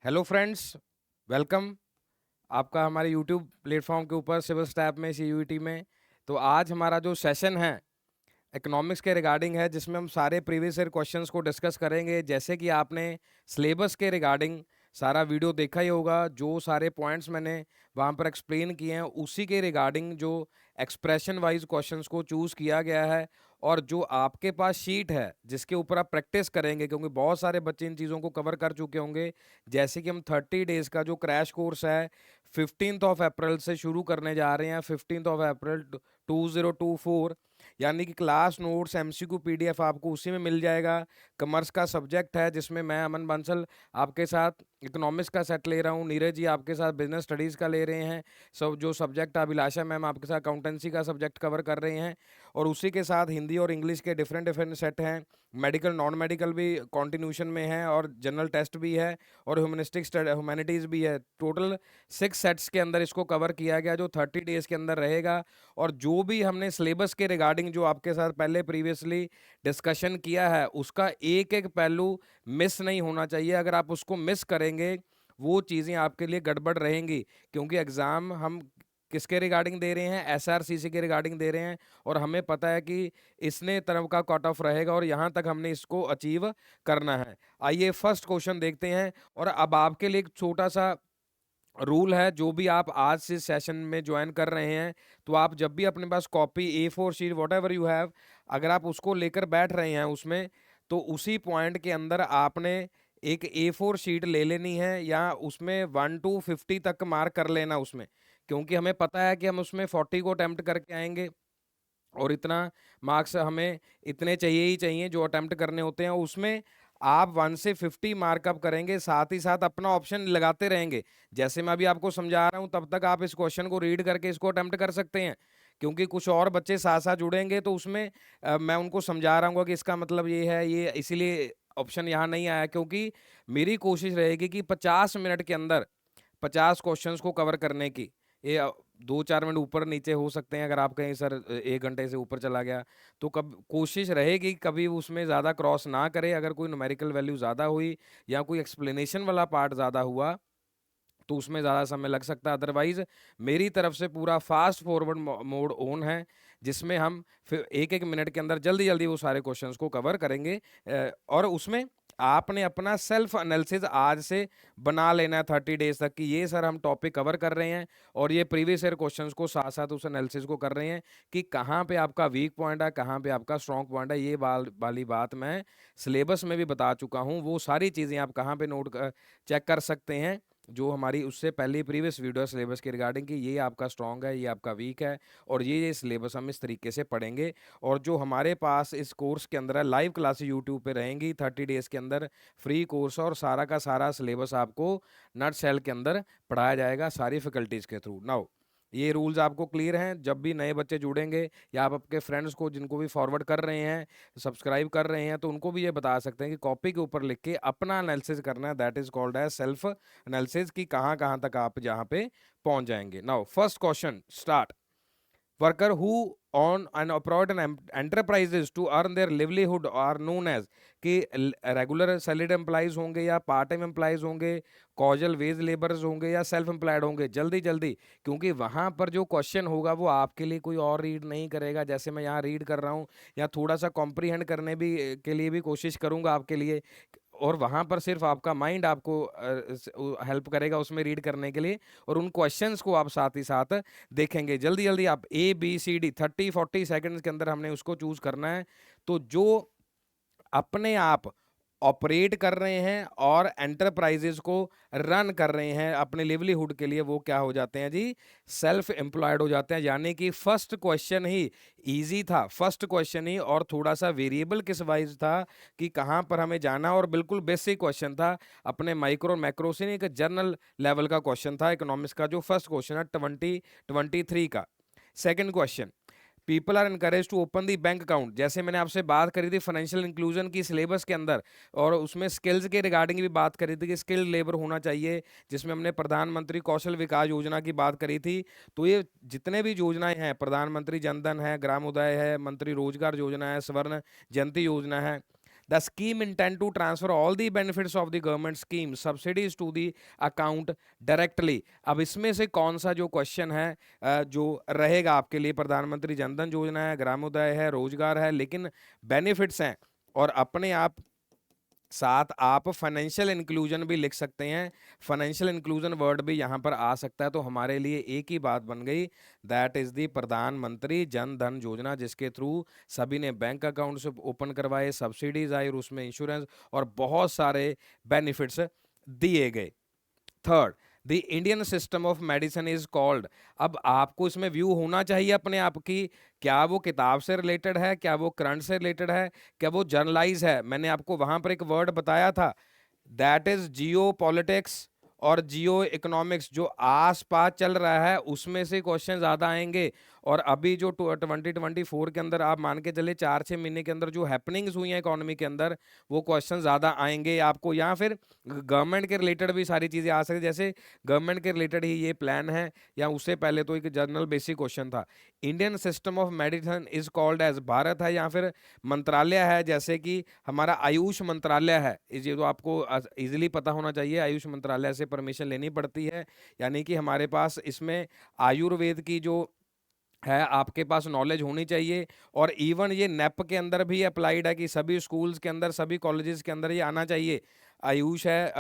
Hello friends, welcome आपका हमारे YouTube platform के ऊपर सिविल स्टैप में सीयूईटी में। तो आज हमारा जो सेशन है इकोनॉमिक्स के रिगार्डिंग है, जिसमें हम सारे प्रीवियस ईयर क्वेश्चंस को डिस्कस करेंगे। जैसे कि आपने सिलेबस के रिगार्डिंग सारा वीडियो देखा ही होगा, जो सारे पॉइंट्स मैंने वहाँ पर एक्सप्लेन किए हैं उसी के रिगार्डिंग जो एक्सप्रेशन वाइज क्वेश्चंस को चूज़ किया गया है। और जो आपके पास शीट है जिसके ऊपर आप प्रैक्टिस करेंगे, क्योंकि बहुत सारे बच्चे इन चीज़ों को कवर कर चुके होंगे। जैसे कि हम 30 डेज का जो क्रैश कोर्स है 15 अप्रैल से शुरू करने जा रहे हैं, 15 अप्रैल 2024। यानी कि क्लास नोट्स एमसीक्यू पीडीएफ आपको उसी में मिल जाएगा। कॉमर्स का सब्जेक्ट है जिसमें मैं अमन बंसल आपके साथ इकोनॉमिक्स का सेट ले रहा हूँ, नीरज जी आपके साथ बिजनेस स्टडीज़ का ले रहे हैं, सब जो सब्जेक्ट अभिलाषा मैम आपके साथ अकाउंटेंसी का सब्जेक्ट कवर कर रहे हैं। और उसी के साथ हिंदी और इंग्लिश के डिफरेंट डिफरेंट सेट हैं। मेडिकल नॉन मेडिकल भी कॉन्टिन्यूशन में है और जनरल टेस्ट भी है और ह्यूमैनिटीज़ भी है। टोटल 6 सेट्स के अंदर इसको कवर किया गया, जो 30 डेज के अंदर रहेगा। और जो भी हमने सिलेबस के रिगार्डिंग जो आपके साथ पहले प्रीवियसली डिस्कशन किया है, उसका एक एक पहलू मिस नहीं होना चाहिए। अगर आप उसको मिस करेंगे, वो चीज़ें आपके लिए गड़बड़ रहेंगी। क्योंकि एग्ज़ाम हम किसके रिगार्डिंग दे रहे हैं, एसआरसीसी के रिगार्डिंग दे रहे हैं। और हमें पता है कि इसने तरफ का कट ऑफ रहेगा और यहाँ तक हमने इसको अचीव करना है। आइए फर्स्ट क्वेश्चन देखते हैं। और अब आपके लिए एक छोटा सा रूल है, जो भी आप आज से सेशन में ज्वाइन कर रहे हैं, तो आप जब भी अपने पास copy A4 sheet whatever you have, अगर आप उसको लेकर बैठ रहे हैं उसमें, तो उसी पॉइंट के अंदर आपने एक A4 शीट ले लेनी है या उसमें 1 to 50 तक मार्क कर लेना उसमें। क्योंकि हमें पता है कि हम उसमें 40 को अटेम्प्ट करके आएंगे और इतना मार्क्स हमें इतने चाहिए ही चाहिए जो अटेम्प्ट करने होते हैं। उसमें आप 1 से 50 मार्कअप करेंगे, साथ ही साथ अपना ऑप्शन लगाते रहेंगे। जैसे मैं अभी आपको समझा रहा हूं, तब तक आप इस क्वेश्चन को रीड करके इसको अटेम्प्ट कर सकते हैं। क्योंकि कुछ और बच्चे साथ साथ जुड़ेंगे, तो उसमें मैं उनको समझा रहा हूँ कि इसका मतलब ये है, ये इसीलिए ऑप्शन यहाँ नहीं आया। क्योंकि मेरी कोशिश रहेगी कि 50 मिनट के अंदर 50 क्वेश्चंस को कवर करने की। ये 2-4 मिनट ऊपर नीचे हो सकते हैं, अगर आप कहीं सर 1 घंटे से ऊपर चला गया, तो कब कोशिश रहेगी कभी उसमें ज़्यादा क्रॉस ना करे। अगर कोई न्यूमेरिकल वैल्यू ज़्यादा हुई या कोई एक्सप्लेनेशन वाला पार्ट ज़्यादा हुआ, तो उसमें ज़्यादा समय लग सकता है। अदरवाइज मेरी तरफ से पूरा फास्ट फॉरवर्ड मोड ऑन है, जिसमें हम फिर एक एक मिनट के अंदर जल्दी जल्दी वो सारे क्वेश्चंस को कवर करेंगे। और उसमें आपने अपना सेल्फ एनालिसिस आज से बना लेना है 30 डेज तक, कि ये सर हम टॉपिक कवर कर रहे हैं और ये प्रीवियस ईयर क्वेश्चंस को साथ साथ उस एनालिसिस को कर रहे हैं कि कहाँ पे आपका वीक पॉइंट है, कहाँ पे आपका स्ट्रॉन्ग पॉइंट है। ये वाली बात मैं सिलेबस में भी बता चुका हूँ। वो सारी चीज़ें आप कहाँ पे नोट चेक कर सकते हैं, जो हमारी उससे पहले प्रीवियस वीडियो सिलेबस के रिगार्डिंग कि ये आपका स्ट्रॉन्ग है, ये आपका वीक है, और ये सिलेबस हम इस तरीके से पढ़ेंगे। और जो हमारे पास इस कोर्स के अंदर है, लाइव क्लासेस यूट्यूब पे रहेंगी 30 डेज के अंदर, फ्री कोर्स, और सारा का सारा सिलेबस आपको नट सेल के अंदर पढ़ाया जाएगा सारी फैकल्टीज़ के थ्रू। नाउ ये रूल्स आपको क्लियर हैं। जब भी नए बच्चे जुड़ेंगे या आप आपके फ्रेंड्स को जिनको भी फॉरवर्ड कर रहे हैं, सब्सक्राइब कर रहे हैं, तो उनको भी ये बता सकते हैं कि कॉपी के ऊपर लिख के अपना एनालिसिस करना है। That is called as self analysis, कि कहाँ कहाँ तक आप जहाँ पे पहुंच जाएंगे। Now first question start. Worker who on and operate an enterprises to earn their livelihood are known as, कि रेगुलर सैलरीड एम्प्लॉइज होंगे या पार्ट टाइम एम्प्लॉइज होंगे, कॉजल वेज लेबर्स होंगे या सेल्फ एम्प्लॉयड होंगे। जल्दी जल्दी, क्योंकि वहां पर जो क्वेश्चन होगा वो आपके लिए कोई और रीड नहीं करेगा, जैसे मैं यहाँ रीड कर रहा हूँ, या थोड़ा सा कॉम्प्रीहेंड करने भी के लिए भी कोशिश करूंगा आपके लिए। और वहां पर सिर्फ आपका माइंड आपको हेल्प करेगा उसमें रीड करने के लिए, और उन क्वेश्चंस को आप साथ ही साथ देखेंगे। जल्दी जल्दी आप ABCD 30-40 सेकंड्स के अंदर हमने उसको चूज करना है। तो जो अपने आप ऑपरेट कर रहे हैं और एंटरप्राइजेस को रन कर रहे हैं अपने लिवलीहुड के लिए, वो क्या हो जाते हैं जी, सेल्फ एम्प्लॉयड हो जाते हैं। यानी कि फर्स्ट क्वेश्चन ही इजी था, फर्स्ट क्वेश्चन ही, और थोड़ा सा वेरिएबल किस वाइज था कि कहाँ पर हमें जाना, और बिल्कुल बेसिक क्वेश्चन था, अपने माइक्रो मैक्रो से नहीं, एक जनरल लेवल का क्वेश्चन था इकोनॉमिक्स का जो फर्स्ट क्वेश्चन है 2023 का। Second question, people are encourage to open the bank account. जैसे मैंने आपसे बात करी थी फाइनेंशियल इंक्लूजन की सिलेबस के अंदर, और उसमें स्किल्स के रिगार्डिंग भी बात करी थी कि स्किल्ड लेबर होना चाहिए, जिसमें हमने प्रधानमंत्री कौशल विकास योजना की बात करी थी। तो ये जितने भी योजनाएं हैं, प्रधानमंत्री जनधन है, ग्राम उदय है, मंत्री रोजगार योजना है, स्वर्ण जयंती योजना है, the scheme intend to transfer all the benefits of the government scheme subsidies to the account directly. अब इसमें से कौन सा जो क्वेश्चन है जो रहेगा आपके लिए, प्रधानमंत्री जनधन योजना है, ग्रामोदय है, रोजगार है, लेकिन बेनिफिट्स हैं, और अपने आप साथ आप फाइनेंशियल इंक्लूजन भी लिख सकते हैं। फाइनेंशियल इंक्लूजन वर्ड भी यहाँ पर आ सकता है। तो हमारे लिए एक ही बात बन गई, दैट इज द प्रधानमंत्री जन धन योजना, जिसके थ्रू सभी ने बैंक अकाउंट से ओपन करवाए, सब्सिडीज आई और उसमें इंश्योरेंस और बहुत सारे बेनिफिट्स दिए गए। Third, the Indian system of medicine is called. अब आपको इसमें व्यू होना चाहिए अपने आप की, क्या वो किताब से रिलेटेड है, क्या वो करंट से रिलेटेड है, क्या वो जर्नलाइज है। मैंने आपको वहां पर एक वर्ड बताया था, दैट इज जियो पॉलिटिक्स और जियो इकोनॉमिक्स। जो आसपास चल रहा है उसमें से क्वेश्चन ज्यादा आएंगे। और अभी जो 2024 के अंदर आप मान के चले 4-6 महीने के अंदर जो हैपनिंग्स हुई हैं इकोनॉमी के अंदर, वो क्वेश्चन ज्यादा आएंगे आपको। या फिर गवर्नमेंट के रिलेटेड भी सारी चीजें आ सकती, जैसे गवर्नमेंट के रिलेटेड ही ये प्लान है, या उससे पहले तो एक जनरल बेसिक क्वेश्चन था, Indian system of medicine is called as Bharat है, या फिर मंत्रालय है, जैसे कि हमारा आयुष मंत्रालय है। ये तो आपको इजीली पता होना चाहिए, आयुष मंत्रालय से परमिशन लेनी पड़ती है, यानी कि हमारे पास इसमें आयुर्वेद की जो है आपके पास नॉलेज होनी चाहिए। और इवन ये नेप के अंदर भी अप्लाइड है कि सभी स्कूल्स के अंदर, सभी कॉलेजेस के अंदर ये आना चाहिए। आयुष है,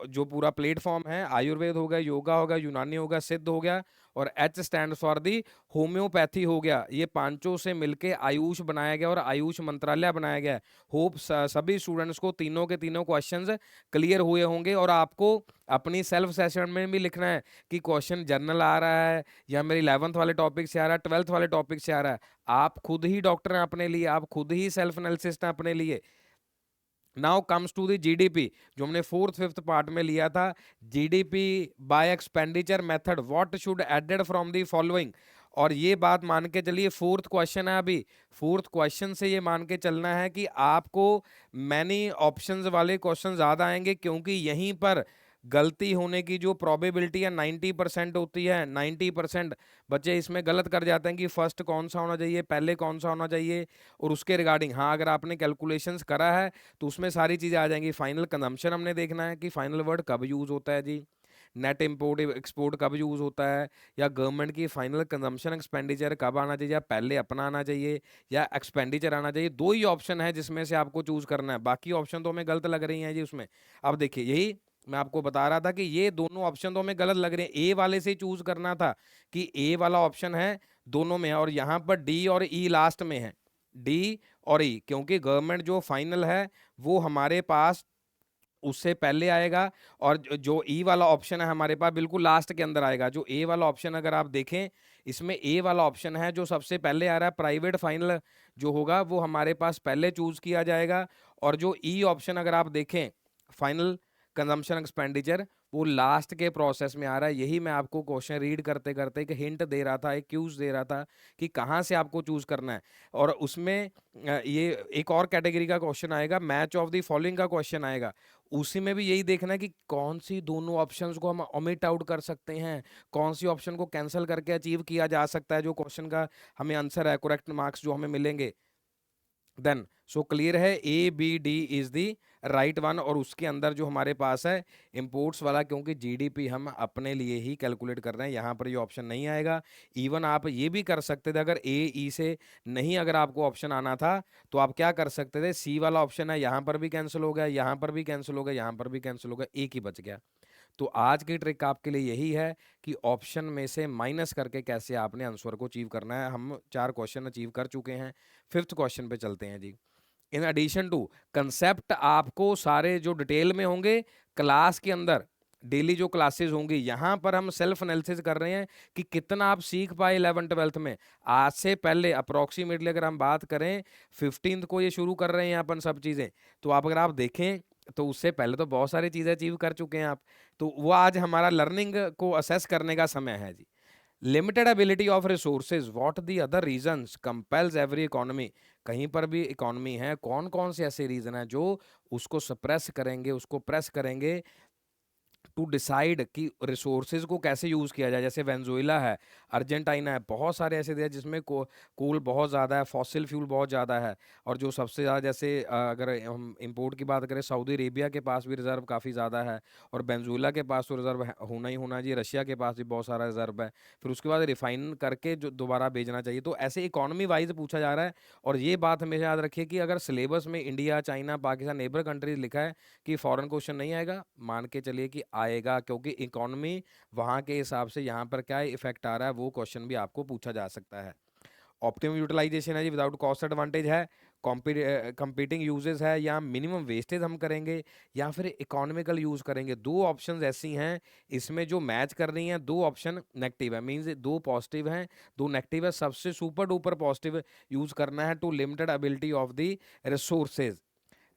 जो पूरा प्लेटफॉर्म है, आयुर्वेद हो गया, योगा हो गया, यूनानी हो गया, सिद्ध हो गया, और H stand for the homeopathy हो गया। ये पांचों से मिलके आयुष बनाया गया और आयुष मंत्रालय बनाया गया है। होप सभी स्टूडेंट्स को तीनों के तीनों क्वेश्चंस क्लियर हुए होंगे। और आपको अपनी सेल्फ सेशन में भी लिखना है कि क्वेश्चन जनरल आ रहा है, या मेरी 11th वाले टॉपिक से आ रहा है, 12th वाले टॉपिक से आ रहा है। आप खुद ही डॉक्टर हैं अपने लिए, आप खुद ही सेल्फ एनालिसिस हैं अपने लिए। Now comes to the GDP, जो हमने 4th-5th पार्ट में लिया था, GDP by expenditure method, what should added from the following. और ये बात मान के चलिए 4th क्वेश्चन है, अभी 4th क्वेश्चन से ये मान के चलना है कि आपको मैनी ऑप्शंस वाले क्वेश्चन ज्यादा आएंगे, क्योंकि यहीं पर गलती होने की जो प्रोबेबिलिटी है 90% होती है। 90% बच्चे इसमें गलत कर जाते हैं कि फर्स्ट कौन सा होना चाहिए, पहले कौन सा होना चाहिए, और उसके रिगार्डिंग हाँ अगर आपने कैलकुलेशंस करा है तो उसमें सारी चीजें आ जाएंगी। फाइनल कंजम्पशन हमने देखना है कि फाइनल वर्ड कब यूज होता है जी, नेट इंपोर्ट एक्सपोर्ट कब यूज होता है, या गवर्नमेंट की फाइनल कंजम्पशन एक्सपेंडिचर कब आना चाहिए, या पहले अपना आना चाहिए या एक्सपेंडिचर आना चाहिए। दो ही ऑप्शन है जिसमें से आपको चूज करना है, बाकी ऑप्शन तो हमें गलत लग रही हैं जी उसमें। अब देखिए यही मैं आपको बता रहा था कि ये दोनों ऑप्शन तो हमें गलत लग रहे हैं, ए वाले से चूज करना था कि ए वाला ऑप्शन है दोनों में है, और यहाँ पर डी और ई लास्ट में है, डी और ई, क्योंकि गवर्नमेंट जो फाइनल है वो हमारे पास उससे पहले आएगा, और जो ई वाला ऑप्शन है हमारे पास बिल्कुल लास्ट के अंदर आएगा। जो ए वाला ऑप्शन अगर आप देखें, इसमें ए वाला ऑप्शन है जो सबसे पहले आ रहा है, प्राइवेट फाइनल जो होगा वो हमारे पास पहले चूज किया जाएगा। और जो ई ऑप्शन अगर आप देखें, फाइनल कंजम्पशन एक्सपेंडिचर, वो लास्ट के प्रोसेस में आ रहा है। यही मैं आपको क्वेश्चन रीड करते करते एक हिंट दे रहा था, एक क्यूज दे रहा था कि कहाँ से आपको चूज करना है। और उसमें ये एक और कैटेगरी का क्वेश्चन आएगा, मैच ऑफ द फॉलोइंग का क्वेश्चन आएगा, उसी में भी यही देखना है कि कौन सी दोनों ऑप्शंस को हम ओमिट आउट कर सकते हैं, कौन सी ऑप्शन को कैंसिल करके अचीव किया जा सकता है, जो क्वेश्चन का हमें आंसर है, करेक्ट मार्क्स जो हमें मिलेंगे। देन सो क्लियर है, A B D is the right one. और उसके अंदर जो हमारे पास है इंपोर्ट्स वाला, क्योंकि जीडीपी हम अपने लिए ही कैलकुलेट कर रहे हैं, यहाँ पर ये ऑप्शन नहीं आएगा। इवन आप ये भी कर सकते थे, अगर ए ई से नहीं अगर आपको ऑप्शन आना था तो आप क्या कर सकते थे, सी वाला ऑप्शन है, यहाँ पर भी कैंसिल हो गया, यहाँ पर भी कैंसिल हो गया, यहाँ पर भी कैंसिल हो गया, एक ही बच गया। तो आज की ट्रिक आपके लिए यही है कि ऑप्शन में से माइनस करके कैसे आपने आंसर को अचीव करना है। हम 4 क्वेश्चन अचीव कर चुके हैं, 5th क्वेश्चन पे चलते हैं जी। इन एडिशन टू कंसेप्ट, आपको सारे जो डिटेल में होंगे क्लास के अंदर, डेली जो क्लासेस होंगी, यहाँ पर हम सेल्फ एनालिसिस कर रहे हैं कि कितना आप सीख पाए 11th-12th में। आज से पहले अप्रोक्सीमेटली अगर हम बात करें 15th को ये शुरू कर रहे हैं अपन सब चीज़ें, तो आप अगर आप देखें तो उससे पहले तो बहुत सारी चीज़ें अचीव कर चुके हैं आप। तो वो आज हमारा लर्निंग को असेस करने का समय है जी। Limited ability of resources, what the other reasons compels every economy. कहीं पर भी इकोनॉमी है, कौन कौन से ऐसे रीजन है जो उसको सप्रेस करेंगे, उसको प्रेस करेंगे टू डिसाइड कि रिसोर्सेज को कैसे यूज़ किया जाए। जैसे वेनेजुएला है, अर्जेंटीना है, बहुत सारे ऐसे देश जिसमें कोल बहुत ज़्यादा है, फॉसिल फ्यूल बहुत ज़्यादा है। और जो सबसे ज़्यादा जैसे अगर हम इंपोर्ट की बात करें, सऊदी अरेबिया के पास भी रिजर्व काफ़ी ज़्यादा है, और वेनेजुएला के पास तो रिजर्व होना ही होना चाहिए, रशिया के पास भी बहुत सारा रिजर्व है। फिर उसके बाद रिफाइन करके जो दोबारा भेजना चाहिए। तो ऐसे इकोनॉमी वाइज पूछा जा रहा है। और ये बात हमेशा याद रखिए कि अगर सिलेबस में India, China, Pakistan, neighbour countries लिखा है कि फॉरेन क्वेश्चन नहीं आएगा, मान के चलिए कि आएगा, क्योंकि इकोनॉमी वहाँ के हिसाब से यहाँ पर क्या इफेक्ट आ रहा है वो क्वेश्चन भी आपको पूछा जा सकता है। ऑप्टिमम यूटिलाइजेशन है जी, विदाउट कॉस्ट एडवांटेज है, कंपीटिंग यूजेस है, या मिनिमम वेस्टेज हम करेंगे, या फिर इकोनॉमिकल यूज करेंगे। दो ऑप्शंस ऐसी हैं इसमें जो मैच कर रही हैं, दो ऑप्शन नेगेटिव है, मींस दो पॉजिटिव हैं, दो नेगेटिव है। सबसे सुपर डुपर पॉजिटिव यूज करना है, to limited ability of the resources.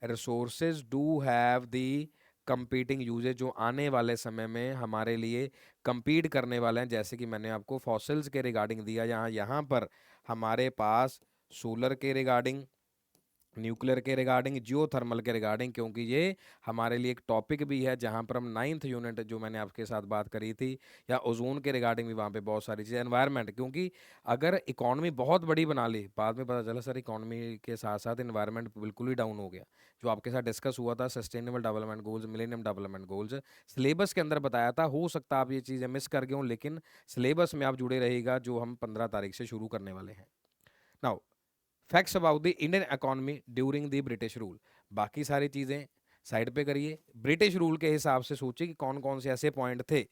Resources do have the competing uses, जो आने वाले समय में हमारे लिए compete करने वाले हैं। जैसे कि मैंने आपको फॉसिल्स के रिगार्डिंग दिया, यहाँ यहाँ पर हमारे पास सोलर के रिगार्डिंग, न्यूक्लियर के रिगार्डिंग, जियोथर्मल के रिगार्डिंग, क्योंकि ये हमारे लिए एक टॉपिक भी है जहाँ पर हम 9th यूनिट जो मैंने आपके साथ बात करी थी, या ओजोन के रिगार्डिंग भी वहाँ पे बहुत सारी चीज़ें, एनवायरनमेंट। क्योंकि अगर इकोनॉमी बहुत बड़ी बना ली, बाद में पता चला सर इकोनॉमी के साथ साथ इन्वायरमेंट बिल्कुल ही डाउन हो गया। जो आपके साथ डिस्कस हुआ था sustainable development goals, millennium development goals, syllabus के अंदर बताया था। हो सकता है आप ये चीज़ें मिस कर गए हों, लेकिन सिलेबस में आप जुड़े रहिएगा, जो हम 15 तारीख से शुरू करने वाले हैं। Now, facts about the Indian economy during the British rule. बाकी सारी चीज़ें साइड पे करिए, ब्रिटिश रूल के हिसाब से सोचिए कि कौन कौन से ऐसे पॉइंट थे।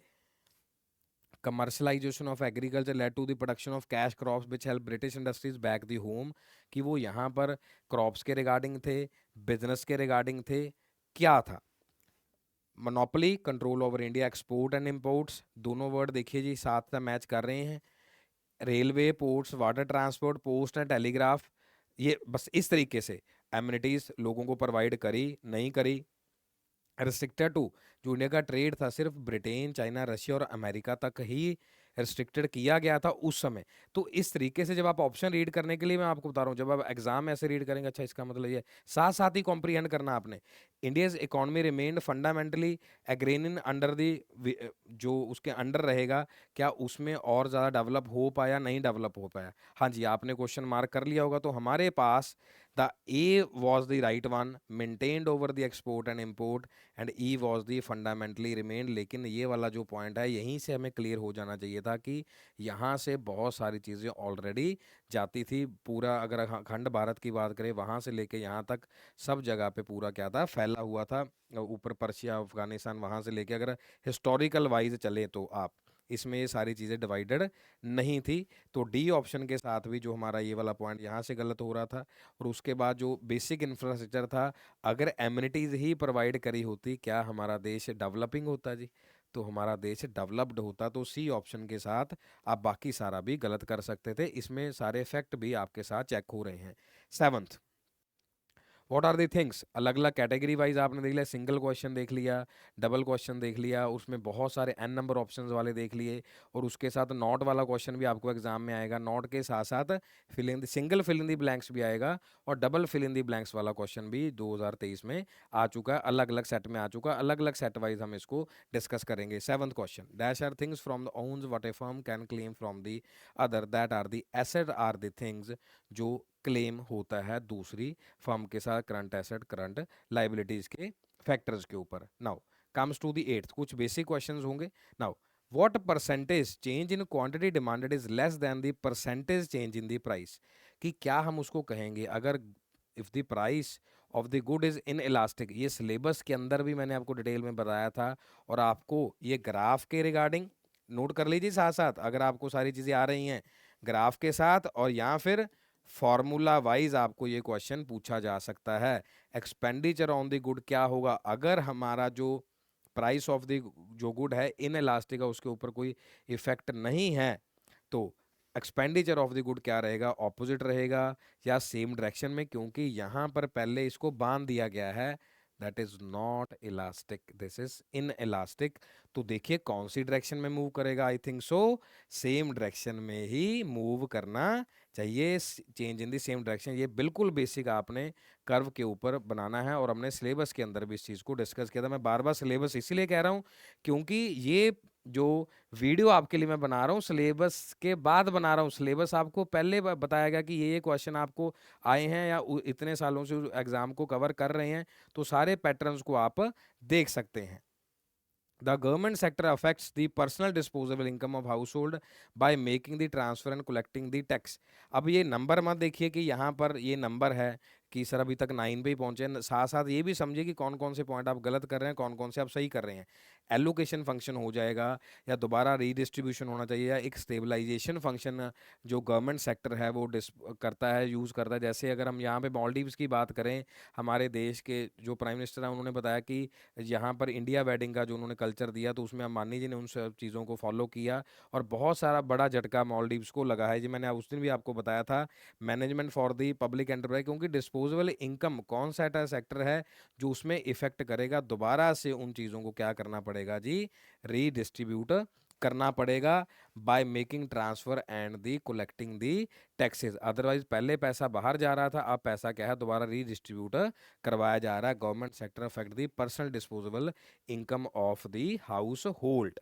Commercialisation of agriculture led to the production of cash crops which help British industries back the home, कि वो यहाँ पर क्रॉप्स के रिगार्डिंग थे, बिजनेस के रिगार्डिंग थे, क्या था। Monopoly, control over India export and imports, दोनों वर्ड देखिए जी साथ में मैच कर रहे हैं। Railway, ports, water transport, post and telegraph, ये बस इस तरीके से एमिनिटीज लोगों को प्रोवाइड करी नहीं करी। रिस्ट्रिक्टेड टू, जो इंडिया का ट्रेड था सिर्फ ब्रिटेन, चाइना, रशिया और अमेरिका तक ही रिस्ट्रिक्टेड किया गया था उस समय। तो इस तरीके से जब आप ऑप्शन रीड करने के लिए, मैं आपको बता रहा हूँ, जब आप एग्जाम में ऐसे रीड करेंगे, अच्छा इसका मतलब ये साथ साथ ही कॉम्प्रीहेंड करना आपने। India's economy remained fundamentally agrarian under the, जो उसके अंडर रहेगा, क्या उसमें और ज़्यादा डेवलप हो पाया, नहीं डेवलप हो पाया। हाँ जी, आपने क्वेश्चन मार्क कर लिया होगा। तो हमारे पास the A was the right one, maintained over the export and import, and E was the fundamentally remain. लेकिन ये वाला जो पॉइंट है, यहीं से हमें क्लियर हो जाना चाहिए था कि यहाँ से बहुत सारी चीज़ें ऑलरेडी जाती थी। पूरा अगर खंड भारत की बात करें, वहाँ से लेके यहाँ तक सब जगह पे पूरा क्या था, फैला हुआ था। ऊपर पर्शिया, अफगानिस्तान, वहाँ से लेके अगर हिस्टोरिकल वाइज चले तो आप, इसमें ये सारी चीज़ें डिवाइडेड नहीं थी। तो डी ऑप्शन के साथ भी जो हमारा ये वाला पॉइंट यहाँ से गलत हो रहा था। और उसके बाद जो बेसिक इंफ्रास्ट्रक्चर था, अगर एमिनिटीज़ ही प्रोवाइड करी होती, क्या हमारा देश डेवलपिंग होता जी? तो हमारा देश डेवलप्ड होता। तो सी ऑप्शन के साथ आप बाकी सारा भी गलत कर सकते थे। इसमें सारे फैक्ट भी आपके साथ चेक हो रहे हैं। 7th, what are the things, अलग अलग कैटेगरी वाइज आपने देख लिया, सिंगल क्वेश्चन देख लिया, डबल क्वेश्चन देख लिया, उसमें बहुत सारे एन नंबर ऑप्शंस वाले देख लिए, और उसके साथ नॉट वाला क्वेश्चन भी आपको एग्जाम में आएगा। नॉट के साथ साथ fill in the single fill in the blanks भी आएगा, और double fill in the blanks वाला क्वेश्चन भी 2023 में आ चुका है, अलग अलग सेट में आ चुका है। अलग अलग सेट वाइज हम इसको डिस्कस करेंगे। 7th question, dash are things from the owns what a firm can claim from the other, that are the asset are the things, जो क्लेम होता है दूसरी फर्म के साथ करंट एसेट, करंट लाइबिलिटीज के फैक्टर्स के ऊपर। Now comes to the 8th, कुछ बेसिक क्वेश्चंस होंगे। Now, what percentage change in quantity demanded is less than the percentage change in the price, कि क्या हम उसको कहेंगे अगर if the price of the good is in elastic. ये syllabus के अंदर भी मैंने आपको डिटेल में बताया था, और आपको ये ग्राफ के रिगार्डिंग नोट कर लीजिए साथ साथ, अगर आपको सारी चीज़ें आ रही हैं ग्राफ के साथ, और या फिर फॉर्मूला वाइज आपको ये क्वेश्चन पूछा जा सकता है। एक्सपेंडिचर ऑन द गुड क्या होगा अगर हमारा जो प्राइस ऑफ द जो गुड है इन इलास्टिक है, उसके ऊपर कोई इफेक्ट नहीं है, तो एक्सपेंडिचर ऑफ द गुड क्या रहेगा, ऑपोजिट रहेगा या सेम डायरेक्शन में, क्योंकि यहाँ पर पहले इसको बांध दिया गया है that is not elastic, this is in elastic. तो देखिए कौन सी डायरेक्शन में मूव करेगा, I think so same direction में ही मूव करना चाहिए, change in the same direction. ये बिल्कुल बेसिक आपने कर्व के ऊपर बनाना है, और हमने सिलेबस के अंदर भी इस चीज़ को डिस्कस किया था। मैं बार बार सिलेबस इसीलिए कह रहा हूँ क्योंकि ये जो वीडियो आपके लिए मैं बना रहा हूँ सिलेबस के बाद बना रहा हूँ। सिलेबस आपको पहले बताया गया कि ये क्वेश्चन आपको आए हैं या इतने सालों से एग्जाम को कवर कर रहे हैं, तो सारे पैटर्न्स को आप देख सकते हैं। The government sector affects the personal disposable income of household by making the transfer and collecting the tax। अब ये नंबर मत देखिए कि यहाँ पर ये नंबर है कि सर अभी तक 9 पे ही पहुंचे, साथ साथ ये भी समझिए कि कौन कौन से पॉइंट आप गलत कर रहे हैं, कौन कौन से आप सही कर रहे हैं। एलोकेशन फंक्शन हो जाएगा, या दोबारा रीडिस्ट्रीब्यूशन होना चाहिए, या एक स्टेबलाइजेशन फंक्शन जो गवर्नमेंट सेक्टर है वो करता है, यूज़ करता है। जैसे अगर हम यहाँ पे मॉलडीव्स की बात करें, हमारे देश के जो प्राइम मिनिस्टर हैं उन्होंने बताया कि यहाँ पर इंडिया वेडिंग का जो उन्होंने कल्चर दिया, तो उसमें अंबानी जी ने उन सब चीज़ों को फॉलो किया, और बहुत सारा बड़ा झटका मॉलडीव्स को लगा है जी। मैंने उस दिन भी आपको बताया था, management for the public enterprise, क्योंकि डिस्पोजेबल इनकम कौन सा ऐसा सेक्टर है जो उसमें इफेक्ट करेगा, दोबारा से उन चीज़ों को क्या करना पड़ेगा जी, रीडिस्ट्रीब्यूट करना पड़ेगा by making transfer and the collecting the taxes. Otherwise पहले पैसा बाहर जा रहा था, अब पैसा क्या है, दोबारा रीडिस्ट्रीब्यूट करवाया जा रहा है। Government sector affect the personal disposable income of the house hold.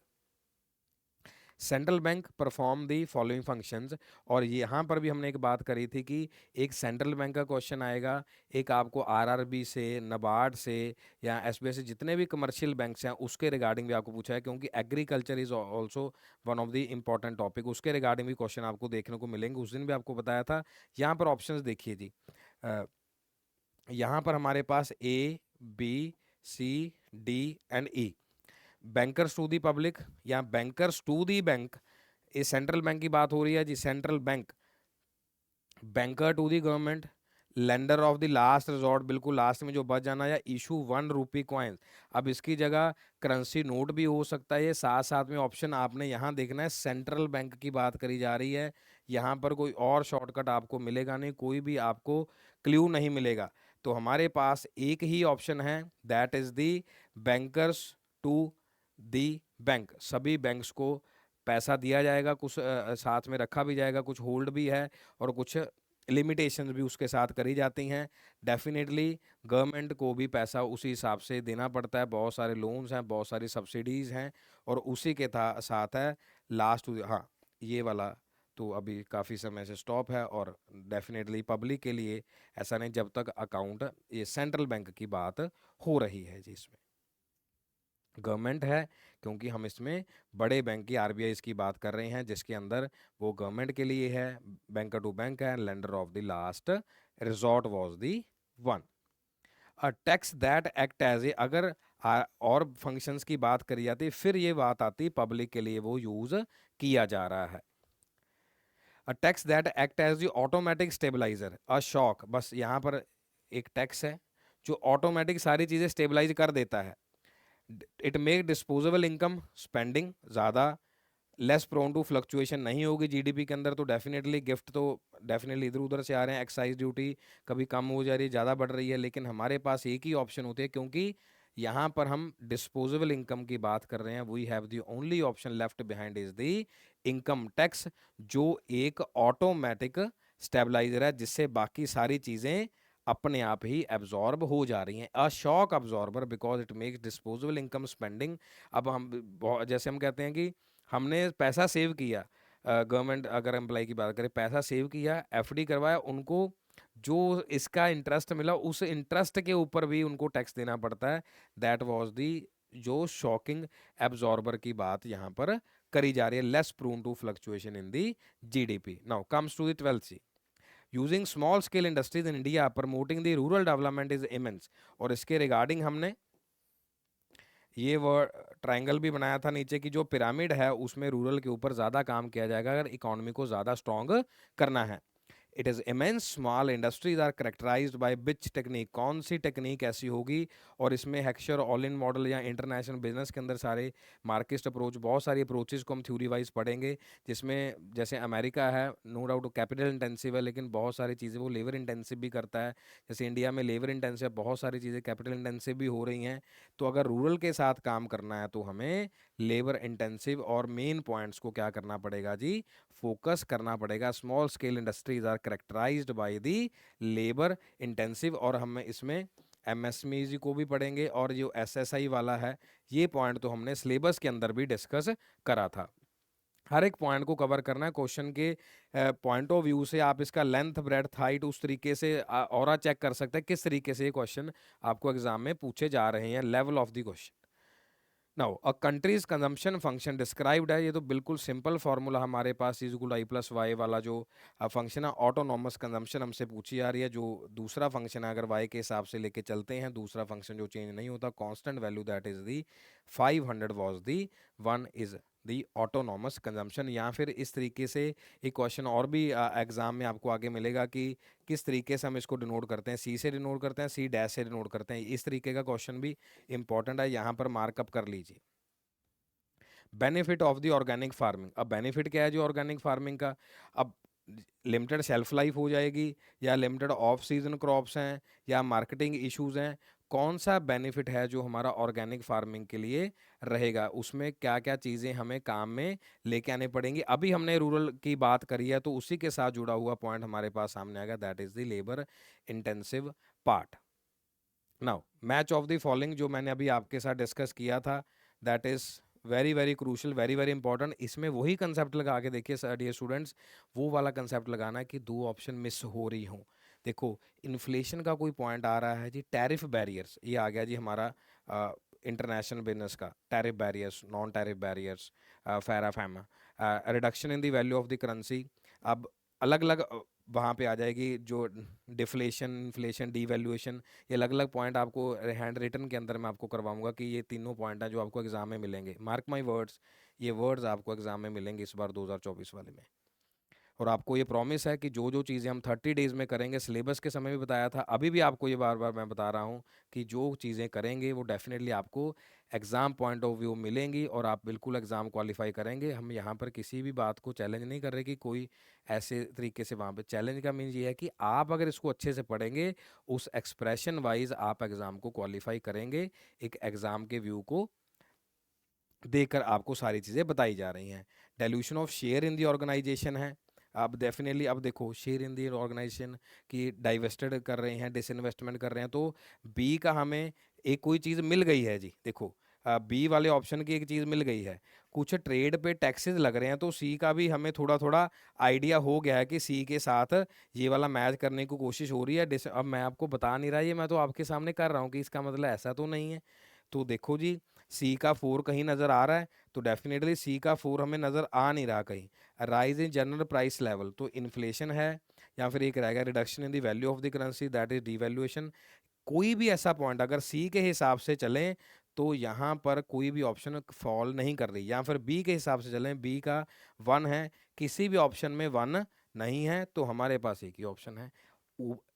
Central bank perform the following functions, और यहाँ पर भी हमने एक बात करी थी कि एक सेंट्रल बैंक का क्वेश्चन आएगा, एक आपको आरआरबी से, नाबार्ड से, या एसबीआई से, जितने भी कमर्शियल बैंक्स हैं उसके रिगार्डिंग भी आपको पूछा है, क्योंकि agriculture is also one of the important topic, उसके रिगार्डिंग भी क्वेश्चन आपको देखने को मिलेंगे। उस दिन भी आपको बताया था। यहाँ पर ऑप्शंस देखिए जी, यहाँ पर हमारे पास A, B, C, D and E. Bankers to the public या बैंकर्स टू दी बैंक, ये सेंट्रल बैंक की बात हो रही है जी, central bank. Banker to the government, lender of the last resort, बिल्कुल लास्ट में जो बच जाना, या इशू 1 रुपी कॉइन। अब इसकी जगह करेंसी नोट भी हो सकता है। साथ साथ में ऑप्शन आपने यहाँ देखना है, सेंट्रल बैंक की बात करी जा रही है, यहाँ पर कोई और शॉर्टकट आपको मिलेगा नहीं, कोई भी आपको क्ल्यू नहीं मिलेगा। तो हमारे पास एक ही ऑप्शन है, that is the bankers to the bank. सभी बैंक्स को पैसा दिया जाएगा, कुछ साथ में रखा भी जाएगा, कुछ होल्ड भी है, और कुछ लिमिटेशंस भी उसके साथ करी जाती हैं। डेफिनेटली गवर्नमेंट को भी पैसा उसी हिसाब से देना पड़ता है, बहुत सारे लोन्स हैं, बहुत सारी सब्सिडीज़ हैं, और उसी के साथ है लास्ट। हाँ, ये वाला तो अभी काफ़ी समय से स्टॉप है, और डेफिनेटली पब्लिक के लिए ऐसा नहीं जब तक अकाउंट, ये सेंट्रल बैंक की बात हो रही है जी। इसमें गवर्नमेंट है क्योंकि हम इसमें बड़े बैंक की, आरबीआई इसकी बात कर रहे हैं, जिसके अंदर वो गवर्नमेंट के लिए है, बैंकर टू बैंक है, lender of the last resort was the one. A tax that act as a, अगर और फंक्शंस की बात करी जाती फिर ये बात आती पब्लिक के लिए वो यूज किया जा रहा है। A tax that act as the automatic stabiliser, a shock, बस यहाँ पर एक टैक्स है जो ऑटोमेटिक सारी चीज़ें स्टेबलाइज कर देता है। It make disposable income spending ज़्यादा, लेस प्रोन टू फ्लक्चुएशन नहीं होगी जीडीपी के अंदर। तो डेफिनेटली गिफ्ट तो डेफिनेटली इधर उधर से आ रहे हैं, एक्साइज ड्यूटी कभी कम हो जा रही है, ज़्यादा बढ़ रही है, लेकिन हमारे पास एक ही ऑप्शन होते हैं, क्योंकि यहाँ पर हम डिस्पोजेबल इनकम की बात कर रहे हैं। We have the only option left behind is the income tax, जो एक ऑटोमेटिक स्टेबलाइजर है, जिससे बाकी सारी चीज़ें अपने आप ही एब्जॉर्ब हो जा रही हैं। A shock absorber because it makes disposable income spending. अब हम जैसे हम कहते हैं कि हमने पैसा सेव किया, गवर्नमेंट अगर एम्प्लॉय की बात करें, पैसा सेव किया, एफडी करवाया, उनको जो इसका इंटरेस्ट मिला उस इंटरेस्ट के ऊपर भी उनको टैक्स देना पड़ता है। दैट वाज दी जो शॉकिंग एब्जॉर्बर की बात यहाँ पर करी जा रही है, less prone to fluctuation in the GDP. Now comes to the 12th C, using small scale industries in India promoting the rural development is immense. और इसके रिगार्डिंग हमने ये वर्ड ट्रायंगल भी बनाया था नीचे की, जो पिरामिड है उसमें रूरल के ऊपर ज़्यादा काम किया जाएगा अगर इकोनॉमी को ज़्यादा स्ट्रॉन्ग करना है। It is immense small industries are characterised by which technique, कौन सी टेक्निक ऐसी होगी, और इसमें हेक्सचर ऑल इन मॉडल या इंटरनेशनल बिजनेस के अंदर सारे मार्केट अप्रोच, बहुत सारी अप्रोचेस को हम थ्योरी वाइज पढ़ेंगे, जिसमें जैसे अमेरिका है नो डाउट कैपिटल इंटेंसिव है, लेकिन बहुत सारी चीज़ें वो लेबर इंटेंसिव भी करता है। जैसे इंडिया में लेबर इंटेंसिव बहुत सारी चीज़ें कैपिटल इंटेंसिव भी हो रही हैं। तो अगर रूरल के साथ काम करना है तो हमें लेबर इंटेंसिव और मेन पॉइंट्स को क्या करना पड़ेगा जी, फोकस करना पड़ेगा। Small scale industries are characterised by the labour intensive, और हम इसमें एमएसएमई को भी पढ़ेंगे, और जो एसएसआई वाला है ये पॉइंट तो हमने सिलेबस के अंदर भी डिस्कस करा था। हर एक पॉइंट को कवर करना है। क्वेश्चन के पॉइंट ऑफ व्यू से आप इसका लेंथ ब्रेड्थ हाइट उस तरीके से और चेक कर सकते हैं किस तरीके से ये क्वेश्चन आपको एग्जाम में पूछे जा रहे हैं, level of the question. Now a country's consumption function described है, ये तो बिल्कुल सिंपल फार्मूला हमारे पास is equal I plus Y वाला जो फंक्शन है, ऑटोनॉमस कंजम्पशन हमसे पूछी जा रही है। जो दूसरा फंक्शन है अगर वाई के हिसाब से लेके चलते हैं, दूसरा फंक्शन जो चेंज नहीं होता, constant value that is the 500 was the one is the autonomous consumption. या फिर इस तरीके से एक क्वेश्चन और भी एग्जाम में आपको आगे मिलेगा कि किस तरीके से हम इसको डिनोट करते हैं, सी से डिनोट करते हैं, सी डैश से डिनोट करते हैं। इस तरीके का क्वेश्चन भी इंपॉर्टेंट है, यहाँ पर मार्कअप कर लीजिए। Benefit of the organic farming, अब बेनिफिट क्या है जो ऑर्गेनिक फार्मिंग का, अब लिमिटेड शेल्फ लाइफ हो जाएगी, या लिमिटेड ऑफ सीजन क्रॉप्स हैं, या मार्केटिंग इश्यूज हैं, कौन सा बेनिफिट है जो हमारा ऑर्गेनिक फार्मिंग के लिए रहेगा, उसमें क्या क्या चीज़ें हमें काम में लेके आने पड़ेंगी। अभी हमने रूरल की बात करी है तो उसी के साथ जुड़ा हुआ पॉइंट हमारे पास सामने आएगा, that is the labour intensive part. Now match of the following जो मैंने अभी आपके साथ डिस्कस किया था, that is very very crucial, very very important. इसमें वही कंसेप्ट लगा के देखिए डियर स्टूडेंट्स, वो वाला कंसेप्ट लगाना है कि दो ऑप्शन मिस हो रही हों। देखो इन्फ्लेशन का कोई पॉइंट आ रहा है जी, टैरिफ बैरियर्स ये आ गया जी हमारा इंटरनेशनल बिजनेस का, tariff barriers, non tariff barriers, FERA FEMA, reduction in the value of the currency. अब अलग अलग वहाँ पे आ जाएगी जो डिफ्लेशन, इन्फ्लेशन, डीवैल्यूएशन, ये अलग अलग पॉइंट आपको हैंड रिटन के अंदर मैं आपको करवाऊंगा कि ये तीनों पॉइंट हैं जो आपको एग्जाम में मिलेंगे। मार्क माय वर्ड्स, ये वर्ड्स आपको एग्जाम में मिलेंगे इस बार 2024 वाले में। और आपको ये प्रॉमिस है कि जो जो चीज़ें हम 30 डेज में करेंगे, सिलेबस के समय भी बताया था, अभी भी आपको ये बार बार मैं बता रहा हूँ कि जो चीज़ें करेंगे वो डेफिनेटली आपको एग्ज़ाम पॉइंट ऑफ व्यू मिलेंगी, और आप बिल्कुल एग्ज़ाम क्वालिफाई करेंगे। हम यहाँ पर किसी भी बात को चैलेंज नहीं कर रहे कि कोई ऐसे तरीके से, वहाँ पे चैलेंज का मीन्स ये है कि आप अगर इसको अच्छे से पढ़ेंगे, उस एक्सप्रेशन वाइज आप एग्ज़ाम को क्वालिफाई करेंगे। एक एग्ज़ाम के व्यू को देकर आपको सारी चीज़ें बताई जा रही हैं। Dilution of share in the organisation है, अब डेफिनेटली अब देखो शेयर इन दी ऑर्गेनाइजेशन की डाइवेस्टेड कर रहे हैं, डिसइन्वेस्टमेंट कर रहे हैं, तो बी का हमें एक कोई चीज़ मिल गई है जी। देखो बी वाले ऑप्शन की एक चीज़ मिल गई है, कुछ ट्रेड पे टैक्सेस लग रहे हैं, तो सी का भी हमें थोड़ा थोड़ा आइडिया हो गया है कि सी के साथ ये वाला मैच करने की कोशिश हो रही है। अब मैं आपको बता नहीं रहा, ये मैं तो आपके सामने कर रहा हूँ कि इसका मतलब ऐसा तो नहीं है। तो देखो जी सी का 4 कहीं नज़र आ रहा है, तो डेफिनेटली सी का 4 हमें नज़र आ नहीं रहा कहीं। Rise in general price level, तो इन्फ्लेशन है, या फिर एक रहेगा reduction in the value of the currency that is devaluation. कोई भी ऐसा पॉइंट अगर सी के हिसाब से चलें तो यहाँ पर कोई भी ऑप्शन फॉल नहीं कर रही, या फिर बी के हिसाब से चलें, बी का 1 है, किसी भी ऑप्शन में 1 नहीं है, तो हमारे पास एक ही ऑप्शन है।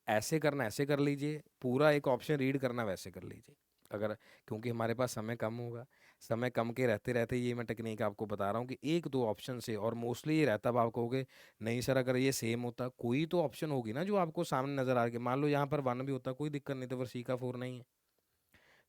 ऐसे करना ऐसे कर लीजिए, पूरा एक ऑप्शन रीड करना वैसे कर लीजिए। अगर, क्योंकि हमारे पास समय कम होगा, समय कम के रहते रहते ये मैं टेक्निक आपको बता रहा हूँ कि एक दो ऑप्शन से, और मोस्टली ये रहता, अब आप कहोगे नहीं सर अगर ये सेम होता, कोई तो ऑप्शन होगी ना जो आपको सामने नजर आ रही है। मान लो यहाँ पर 1 भी होता, कोई दिक्कत नहीं, तो फिर सी का 4 नहीं है,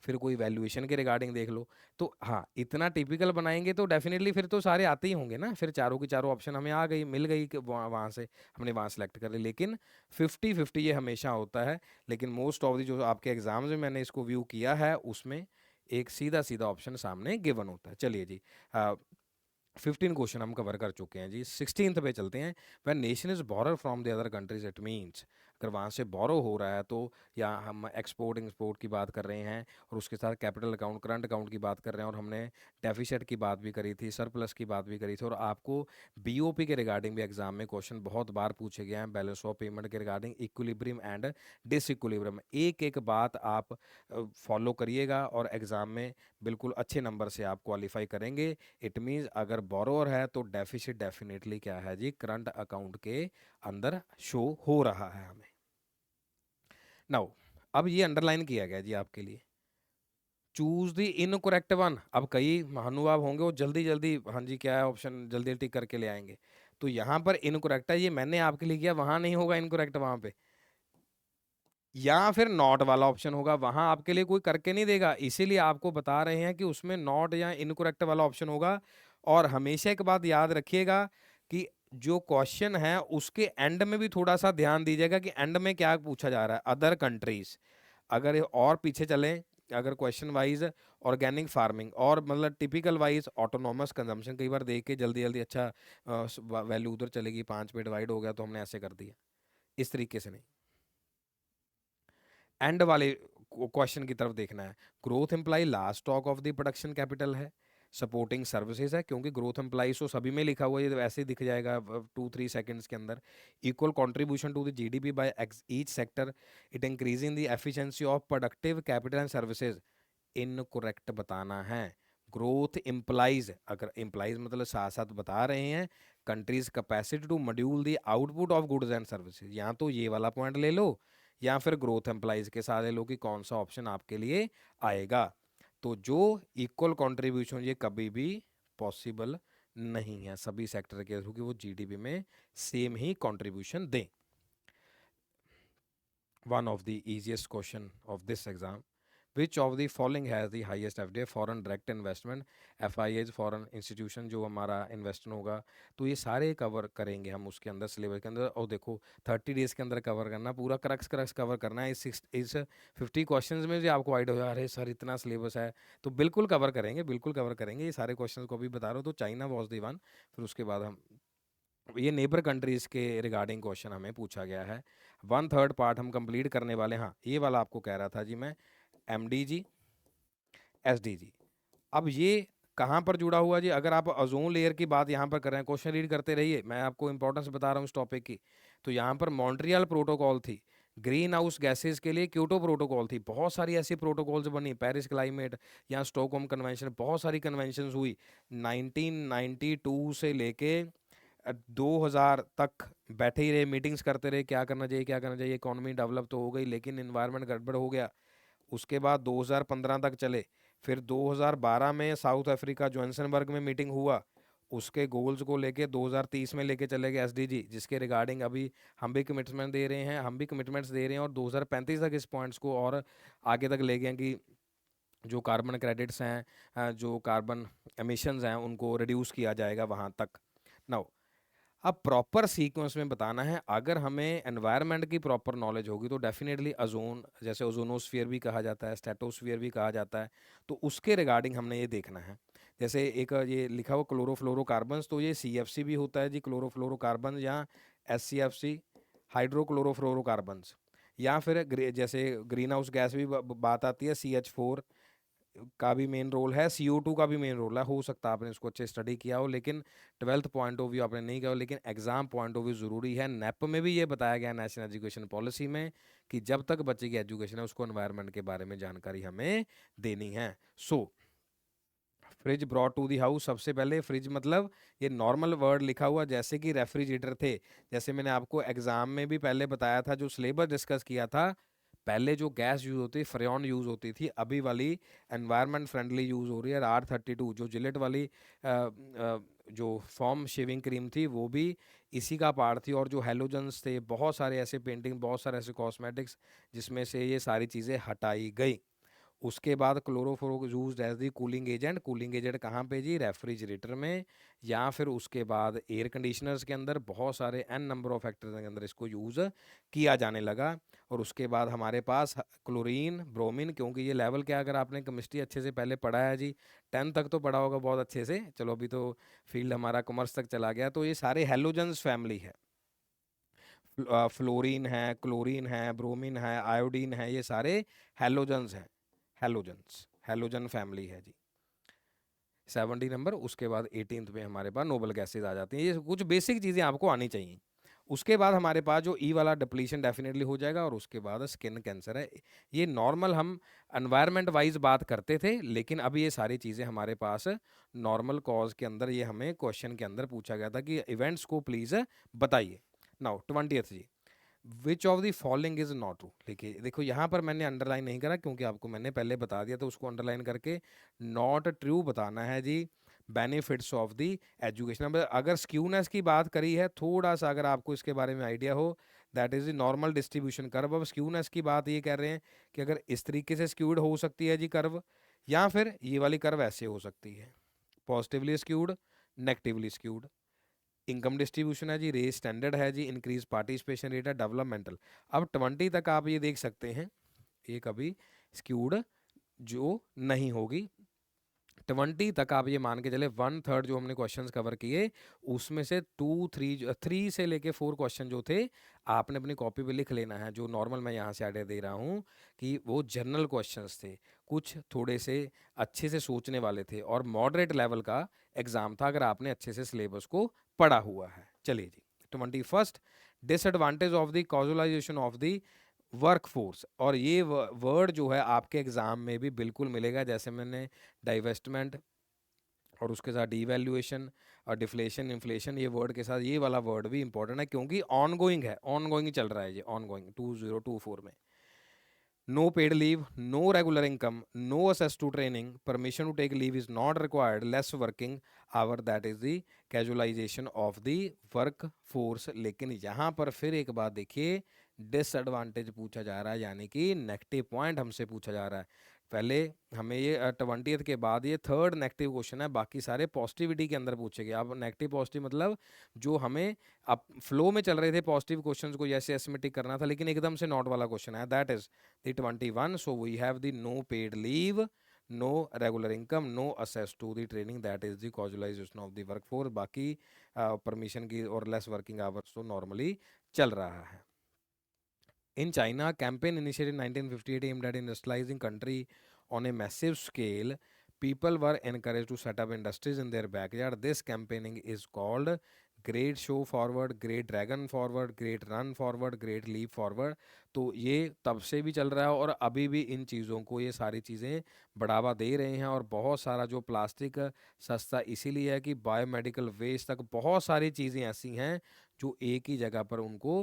फिर कोई वैल्यूएशन के रिगार्डिंग देख लो। तो हाँ इतना टिपिकल बनाएंगे तो डेफिनेटली फिर तो सारे आते ही होंगे ना, फिर चारों की चारों ऑप्शन हमें आ गई, मिल गई कि वहाँ से हमने वहाँ सेलेक्ट कर ली। लेकिन 50-50 ये हमेशा होता है, लेकिन मोस्ट ऑफ दी जो आपके एग्जाम्स में मैंने इसको व्यू किया है उसमें एक सीधा सीधा ऑप्शन सामने गिवन होता है। चलिए जी 15 क्वेश्चन हम कवर कर चुके हैं जी, 16th पे चलते हैं। When nation is बॉरर from the other countries it means, अगर वहाँ से बोरो हो रहा है तो, या हम एक्सपोर्ट इंपोर्ट की बात कर रहे हैं और उसके साथ कैपिटल अकाउंट, करंट अकाउंट की बात कर रहे हैं, और हमने डेफिसिट की बात भी करी थी, सरप्लस की बात भी करी थी, और आपको बीओपी के रिगार्डिंग भी एग्जाम में क्वेश्चन बहुत बार पूछे गए हैं, बैलेंस ऑफ पेमेंट के रिगार्डिंग, इक्विलिब्रियम एंड डिसइक्विलिब्रियम। एक एक बात आप फॉलो करिएगा और एग्जाम में बिल्कुल अच्छे नंबर से आप क्वालिफाई करेंगे। इट मीन्स अगर बोरोअर है तो डेफिसिट डेफिनेटली क्या है जी, करंट अकाउंट के अंदर शो हो रहा है हमें। नाउ अब ये अंडरलाइन किया गया जी आपके लिए, चूज द इनकरेक्ट वन। अब कई महानुभाव होंगे वो जल्दी जल्दी, हाँ जी क्या है ऑप्शन, जल्दी जल्दी करके ले आएंगे। तो यहाँ पर इनकरेक्ट है, ये मैंने आपके लिए किया, वहां नहीं होगा इनकरेक्ट वहां पे, या फिर नॉट वाला ऑप्शन होगा, वहां आपके लिए कोई करके नहीं देगा, इसीलिए आपको बता रहे हैं कि उसमें नॉट या इनकरेक्ट वाला ऑप्शन होगा। और हमेशा एक बात याद रखिएगा कि जो क्वेश्चन है उसके एंड में भी थोड़ा सा ध्यान दीजिएगा कि एंड में क्या पूछा जा रहा है, अदर कंट्रीज। अगर ये और पीछे चलें, अगर क्वेश्चन वाइज ऑर्गेनिक फार्मिंग और मतलब टिपिकल वाइज ऑटोनॉमस कंजम्पशन, कई बार देख के जल्दी जल्दी अच्छा वैल्यू उधर चलेगी, 5 पे डिवाइड हो गया तो हमने ऐसे कर दिया, इस तरीके से नहीं, एंड वाले क्वेश्चन की तरफ देखना है। Growth employee last stock of the production capital है, सपोर्टिंग सर्विसेज है, क्योंकि ग्रोथ एम्प्लाइज तो सभी में लिखा हुआ है, ये तो ऐसे ही दिख जाएगा 2-3 सेकंड्स के अंदर। Equal contribution to the GDP by each sector, it increasing the efficiency of productive capital and services, incorrect बताना है। ग्रोथ इम्प्लाइज, अगर इम्प्लाइज मतलब साथ साथ बता रहे हैं countries capacity to module the output of goods and services, या तो ये वाला पॉइंट ले लो या फिर ग्रोथ एम्प्लाइज के साथ ले लो कि कौन सा ऑप्शन आपके लिए आएगा। तो जो इक्वल कंट्रीब्यूशन ये कभी भी पॉसिबल नहीं है सभी सेक्टर के थ्रू कि वो जीडीपी में सेम ही कंट्रीब्यूशन दें। One of the easiest question of this exam, which of the following has the highest FDI, foreign direct investment, FIIs foreign institution जो हमारा इन्वेस्टमेंट होगा। तो ये सारे कवर करेंगे हम उसके अंदर सिलेबस के अंदर, और देखो 30 डेज के अंदर कवर करना, पूरा क्रक्स क्रक्स कवर करना है। इस 50 क्वेश्चंस में भी आपको आइडिया हो, अरे सर इतना सिलेबस है, तो बिल्कुल कवर करेंगे, बिल्कुल कवर करेंगे ये सारे क्वेश्चन को भी बता रहा हूँ। तो चाइना वॉज द वन, फिर उसके बाद हम ये नेबर कंट्रीज के रिगार्डिंग क्वेश्चन हमें पूछा गया है। 1/3 पार्ट हम कंप्लीट करने वाले हैं। हाँ ये वाला आपको कह रहा था जी मैं, एमडीजी एसडीजी। अब ये कहाँ पर जुड़ा हुआ जी, अगर आप ओजोन लेयर की बात यहाँ पर कर रहे हैं, क्वेश्चन रीड करते रहिए, मैं आपको इंपॉर्टेंस बता रहा हूँ इस टॉपिक की। तो यहाँ पर मॉन्ट्रियल प्रोटोकॉल थी, ग्रीन हाउस गैसेस के लिए क्योटो प्रोटोकॉल थी, बहुत सारी ऐसी प्रोटोकॉल्स बनी, पेरिस क्लाइमेट या स्टॉकहोम कन्वेंशन, बहुत सारी कन्वेंशंस हुई 1992 से लेके 2000 तक। बैठे ही रहे, मीटिंग्स करते रहे, क्या करना चाहिए क्या करना चाहिए, इकोनॉमी डेवलप तो हो गई लेकिन इन्वायरमेंट गड़बड़ हो गया। उसके बाद 2015 तक चले, फिर 2012 में साउथ अफ्रीका जोहान्सबर्ग में मीटिंग हुआ, उसके गोल्स को लेके 2030 में लेके चले गए एसडीजी, जिसके रिगार्डिंग अभी हम भी कमिटमेंट दे रहे हैं, हम भी कमिटमेंट्स दे रहे हैं, और 2035 तक इस पॉइंट्स को और आगे तक ले गए कि जो कार्बन क्रेडिट्स हैं, जो कार्बन एमिशंस हैं उनको रिड्यूस किया जाएगा वहाँ तक। नाउ अब प्रॉपर सीक्वेंस में बताना है, अगर हमें एनवायरनमेंट की प्रॉपर नॉलेज होगी तो डेफिनेटली ओजोन, जैसे ओजोनोस्फीयर भी कहा जाता है, स्ट्रेटोस्फीयर भी कहा जाता है, तो उसके रिगार्डिंग हमने ये देखना है। जैसे एक ये लिखा हुआ क्लोरोफ्लोरोकार्बन्स, तो ये सीएफसी भी होता है जी क्लोरोफ्लोरोकार्बन, या एससीएफसी हाइड्रोक्लोरोफ्लोरोकार्बन्स, या फिर जैसे ग्रीन हाउस गैस भी बात आती है, CH4 का भी मेन रोल है, CO2 का भी मेन रोल है। हो सकता है आपने इसको अच्छे स्टडी किया हो लेकिन 12th पॉइंट ऑफ व्यू आपने नहीं किया हो, लेकिन एग्जाम पॉइंट ऑफ व्यू जरूरी है। नेप में भी ये बताया गया नेशनल एजुकेशन पॉलिसी में कि जब तक बच्चे की एजुकेशन है उसको एनवायरनमेंट के बारे में जानकारी हमें देनी है। So fridge brought to the house, सबसे पहले फ्रिज मतलब ये नॉर्मल वर्ड लिखा हुआ जैसे कि रेफ्रिजरेटर थे, जैसे मैंने आपको एग्जाम में भी पहले बताया था, जो सिलेबस डिस्कस किया था, पहले जो गैस यूज होती फ्रेऑन यूज होती थी, अभी वाली एनवायरनमेंट फ्रेंडली यूज हो रही है R32, जो जिलेट वाली जो फॉर्म शेविंग क्रीम थी वो भी इसी का पार्ट थी, और जो हेलोजन्स थे, बहुत सारे ऐसे पेंटिंग, बहुत सारे ऐसे कॉस्मेटिक्स जिसमें से ये सारी चीज़ें हटाई गई। उसके बाद chlorofluoro used as the cooling agent, cooling agent कहाँ पे जी, रेफ्रिजरेटर में, या फिर उसके बाद एयर कंडीशनर्स के अंदर, बहुत सारे n नंबर ऑफ फैक्टर्स के अंदर इसको यूज़ किया जाने लगा। और उसके बाद हमारे पास क्लोरीन ब्रोमीन, क्योंकि ये लेवल क्या, अगर आपने केमिस्ट्री अच्छे से पहले पढ़ा है जी, 10 तक तो पढ़ा होगा बहुत अच्छे से, चलो अभी तो फील्ड हमारा कॉमर्स तक चला गया, तो ये सारे हेलोजन्स फैमिली है। फ्लोरीन है, क्लोरीन है, ब्रोमीन है, आयोडीन है, ये सारे हेलोजन्स हैं। हेलोजन्स, हेलोजन फैमिली है जी। 70 नंबर। उसके बाद 18th पे हमारे पास नोबल गैसेज आ जाती हैं। ये कुछ बेसिक चीज़ें आपको आनी चाहिए। उसके बाद हमारे पास जो ई वाला डिप्लीशन डेफिनेटली हो जाएगा, और उसके बाद स्किन कैंसर है। ये नॉर्मल हम एनवायरनमेंट वाइज बात करते थे, लेकिन अब ये सारी चीज़ें हमारे पास नॉर्मल कॉज के अंदर, ये हमें क्वेश्चन के अंदर पूछा गया था कि इवेंट्स को प्लीज़ बताइए। नाउ 20th जी, which of the following is not true. देखिए, देखो यहाँ पर मैंने अंडरलाइन नहीं करा क्योंकि आपको मैंने पहले बता दिया, तो उसको अंडरलाइन करके नॉट ट्रू बताना है जी। Benefits of the education. अब अगर स्क्यूनेस की बात करी है, थोड़ा सा अगर आपको इसके बारे में आइडिया हो, that is the normal distribution curve. अब स्क्यूनेस की बात ये कर रहे हैं कि अगर इस तरीके से स्क्यूड हो सकती है जी कर्व, या फिर ये वाली कर्व ऐसे हो सकती है, positively skewed, negatively skewed. Income distribution है जी, रेस स्टैंडर्ड है जी, इंक्रीज पार्टिसिपेशन रेट है, डेवलपमेंटल। अब 20 तक आप ये देख सकते हैं, ये कभी स्क्यूड जो नहीं होगी। 20 तक आप ये मान के चले 1/3 जो हमने क्वेश्चंस कवर किए, उसमें से 3 से लेके 4 क्वेश्चन जो थे, आपने अपनी कॉपी पे लिख लेना है। जो नॉर्मल मैं यहाँ से आइडिया दे रहा हूँ कि वो जनरल क्वेश्चंस थे, कुछ थोड़े से अच्छे से सोचने वाले थे, और मॉडरेट लेवल का एग्जाम था अगर आपने अच्छे से सिलेबस को पढ़ा हुआ है। चलिए जी, 21st, disadvantage of the casualisation of the work force. और ये वर्ड जो है आपके एग्जाम में भी बिल्कुल मिलेगा, जैसे मैंने डाइवेस्टमेंट और उसके साथ डीवैल्यूएशन और डिफ्लेशन, इन्फ्लेशन, ये वर्ड के साथ ये वाला वर्ड भी इंपॉर्टेंट है क्योंकि ऑनगोइंग है, ऑनगोइंग चल रहा है ये, ऑनगोइंग 2024 में। No paid leave, no regular income, no access to training, permission to take leave is not required, less working hour, that is the casualisation of the work force. लेकिन यहाँ पर फिर एक बात देखिए, डिसएडवांटेज पूछा जा रहा है, यानी कि नेगेटिव पॉइंट हमसे पूछा जा रहा है। पहले हमें ये 20th के बाद ये थर्ड नेगेटिव क्वेश्चन है, बाकी सारे पॉजिटिविटी के अंदर पूछे गए। अब नेगेटिव पॉजिटिव मतलब जो हमें अब फ्लो में चल रहे थे पॉजिटिव क्वेश्चंस को जैसे एस्मेटिक करना था, लेकिन एकदम से नॉट वाला क्वेश्चन है, that is the 21। So we have the no paid leave, no regular income, no access to the training, that is the casualisation of the work force. बाकी परमिशन की और लेस वर्किंग आवर्स तो normally चल रहा है। In China, campaign initiated in 1958 aimed at industrializing country on a massive scale. People were encouraged to set up industries in their backyard. This campaigning is called Great Show Forward, Great Dragon Forward, Great Run Forward, Great Leap Forward. तो ये तब से भी चल रहा है और अभी भी इन चीज़ों को ये सारी चीज़ें बढ़ावा दे रहे हैं। और बहुत सारा जो प्लास्टिक सस्ता इसीलिए है कि बायोमेडिकल वेस्ट तक बहुत सारी चीज़ें ऐसी हैं जो एक ही जगह पर उनको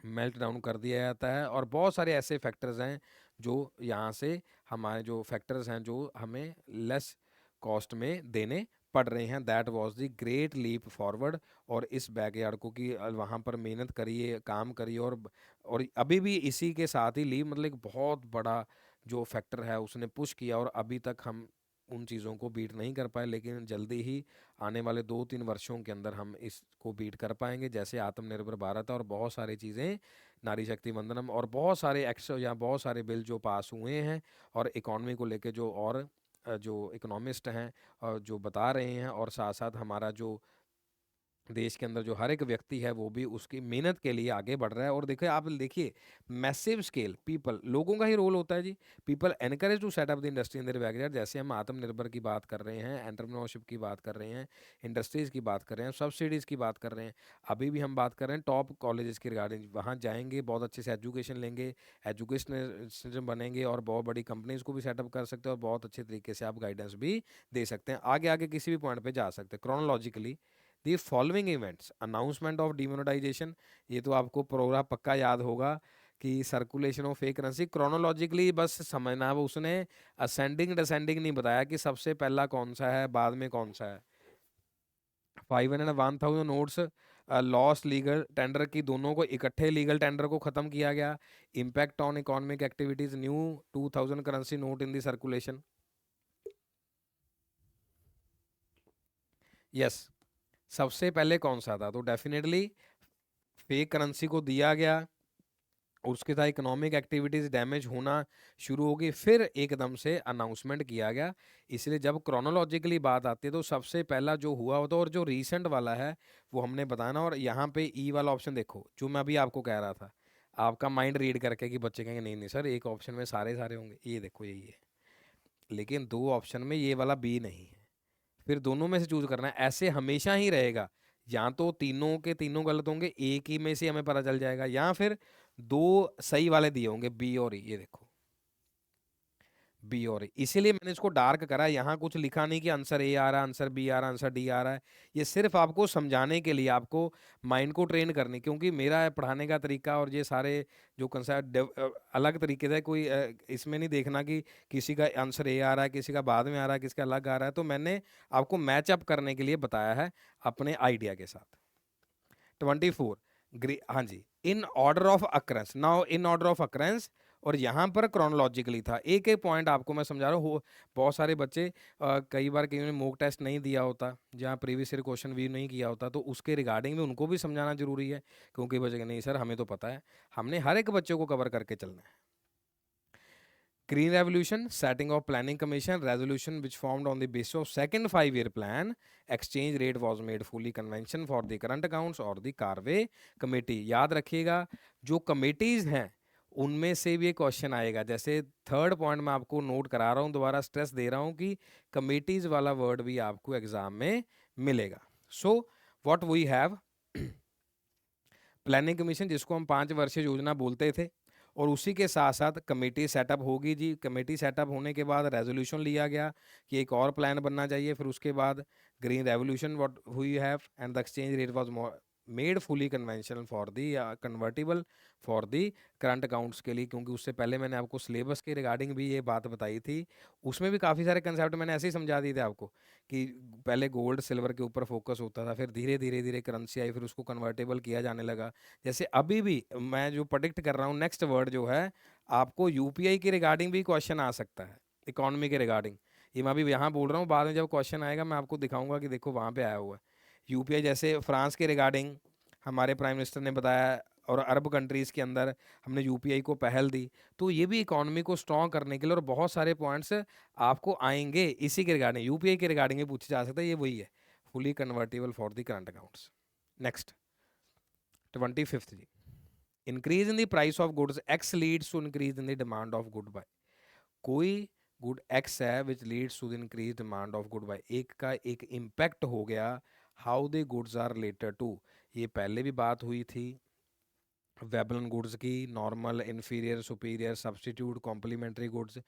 मेल्ट डाउन कर दिया जाता है। और बहुत सारे ऐसे फैक्टर्स हैं जो यहाँ से हमारे जो फैक्टर्स हैं जो हमें लेस कॉस्ट में देने पड़ रहे हैं। That was the great leap forward. और इस बैकयार्ड को कि वहाँ पर मेहनत करिए, काम करिए, और अभी भी इसी के साथ ही लीप मतलब एक बहुत बड़ा जो फैक्टर है उसने पुश किया, और अभी तक हम उन चीज़ों को बीट नहीं कर पाए, लेकिन जल्दी ही आने वाले 2-3 वर्षों के अंदर हम इसको बीट कर पाएंगे, जैसे आत्मनिर्भर भारत है और बहुत सारी चीज़ें, नारी शक्ति वंदनम और बहुत सारे एक्ट या बहुत सारे बिल जो पास हुए हैं, और इकॉनमी को लेके जो और जो इकोनॉमिस्ट हैं जो बता रहे हैं, और साथ साथ हमारा जो देश के अंदर जो हर एक व्यक्ति है वो भी उसकी मेहनत के लिए आगे बढ़ रहा है। और देखिए, आप देखिए मैसिव स्केल पीपल, लोगों का ही रोल होता है जी। People encourage to set up the industry in their backyard. जैसे हम आत्मनिर्भर की बात कर रहे हैं, एंटरप्रेन्योरशिप की बात कर रहे हैं, इंडस्ट्रीज़ की बात कर रहे हैं, सब्सिडीज़ की बात कर रहे हैं, अभी भी हम बात कर रहे हैं टॉप कॉलेजेस की रिगार्डिंग। वहाँ जाएंगे, बहुत अच्छे से एजुकेशन लेंगे, एजुकेशन बनेंगे, और बहुत बड़ी कंपनीज को भी सेटअप कर सकते हैं, और बहुत अच्छे तरीके से आप गाइडेंस भी दे सकते हैं। आगे आगे किसी भी पॉइंट पे जा सकते हैं chronologically. The following events, announcement of demonetisation, ये तो आपको प्रोग्राम पक्का याद होगा कि circulation of fake currency. Chronologically बस समझना, वो उसने असेंडिंग डिसेंडिंग नहीं बताया कि सबसे पहला कौन सा है बाद में कौन सा है। 500 and 1000 notes lost legal tender की, दोनों को इकट्ठे लीगल टेंडर को खत्म किया गया। Impact on economic activities, new 2000 currency note in the circulation. Yes, सबसे पहले कौन सा था, तो डेफिनेटली फेक करेंसी को दिया गया और उसके साथ इकोनॉमिक एक्टिविटीज़ डैमेज होना शुरू हो गई, फिर एकदम से अनाउंसमेंट किया गया। इसलिए जब क्रोनोलॉजिकली बात आती है तो सबसे पहला जो हुआ होता है और जो रीसेंट वाला है वो हमने बताना। और यहाँ पे ई वाला ऑप्शन देखो, जो मैं अभी आपको कह रहा था, आपका माइंड रीड करके कि बच्चे कहेंगे नहीं नहीं सर एक ऑप्शन में सारे सारे होंगे, ये देखो यही है, लेकिन दो ऑप्शन में ये वाला बी नहीं है, फिर दोनों में से चूज करना है। ऐसे हमेशा ही रहेगा, या तो तीनों के तीनों गलत होंगे, एक ही में से हमें पता चल जाएगा, या फिर दो सही वाले दिए होंगे बी और ई, ये देखो बी और ए। इसीलिए मैंने इसको डार्क करा, यहाँ कुछ लिखा नहीं कि आंसर ए आ रहा है, आंसर बी आ रहा है, आंसर डी आ रहा है। ये सिर्फ आपको समझाने के लिए, आपको माइंड को ट्रेन करने, क्योंकि मेरा पढ़ाने का तरीका और ये सारे जो कंसेप्ट अलग तरीके से, कोई इसमें नहीं देखना कि किसी का आंसर ए आ रहा है, किसी का बाद में आ रहा है, किसी का अलग आ रहा है। तो मैंने आपको मैच अप करने के लिए बताया है अपने आइडिया के साथ। 24, हाँ जी, in order of occurrence, now in order of occurrence, और यहाँ पर क्रोनोलॉजिकली था। एक एक पॉइंट आपको मैं समझा रहा हूँ। बहुत सारे बच्चे कई बार कई ने मॉक टेस्ट नहीं दिया होता, जहाँ प्रीवियस ईयर क्वेश्चन व्यू नहीं किया होता, तो उसके रिगार्डिंग में उनको भी समझाना जरूरी है, क्योंकि बच्चे नहीं सर हमें तो पता है, हमने हर एक बच्चे को कवर करके चलना है। Green Revolution, setting of Planning Commission, resolution which formed on the basis of second 5-year plan, exchange rate was made fully convention for the current accounts और the Carve Committee। याद रखिएगा जो कमेटीज हैं उनमें से भी क्वेश्चन आएगा। जैसे थर्ड पॉइंट मैं आपको नोट करा रहा हूँ, दोबारा स्ट्रेस दे रहा हूँ कि कमेटीज वाला वर्ड भी आपको एग्जाम में मिलेगा। So what we have, planning commission जिसको हम 5 वर्षीय योजना बोलते थे, और उसी के साथ साथ कमेटी सेटअप होगी जी। कमेटी सेटअप होने के बाद रेजोल्यूशन लिया गया कि एक और प्लान बनना चाहिए। फिर उसके बाद green revolution what we have, and the exchange rate was made fully conventional for the convertible for the current accounts के लिए, क्योंकि उससे पहले मैंने आपको सिलेबस के रिगार्डिंग भी ये बात बताई थी। उसमें भी काफ़ी सारे कंसेप्ट मैंने ऐसे ही समझा दिए थे आपको कि पहले गोल्ड सिल्वर के ऊपर फोकस होता था, फिर धीरे धीरे धीरे करेंसी आई, फिर उसको कन्वर्टेबल किया जाने लगा। जैसे अभी भी मैं जो प्रेडिक्ट कर रहा हूँ, नेक्स्ट वर्ड जो है आपको यूपीआई के रिगार्डिंग भी क्वेश्चन आ सकता है, इकोनॉमी के रिगार्डिंग। ये मैं अभी यहाँ बोल रहा हूँ, बाद में जब क्वेश्चन आएगा मैं आपको दिखाऊंगा कि देखो वहाँ पे आया हुआ है यूपीआई। जैसे फ्रांस के रिगार्डिंग हमारे प्राइम मिनिस्टर ने बताया, और अरब कंट्रीज़ के अंदर हमने यूपीआई को पहल दी, तो ये भी इकोनॉमी को स्ट्रॉन्ग करने के लिए। और बहुत सारे पॉइंट्स आपको आएंगे इसी के रिगार्डिंग, यूपीआई के रिगार्डिंग भी पूछे जा सकता है। ये वही है, fully convertible for the current accounts. Next 25th जी, increase in the price of goods X leads to increase in the demand of good by. कोई गुड एक्स है which leads to the increase demand of good by, एक का एक impact हो गया, how the goods are related to. ये पहले भी बात हुई थी वेबलन गुड्स की, normal, inferior, superior, substitute, complementary goods.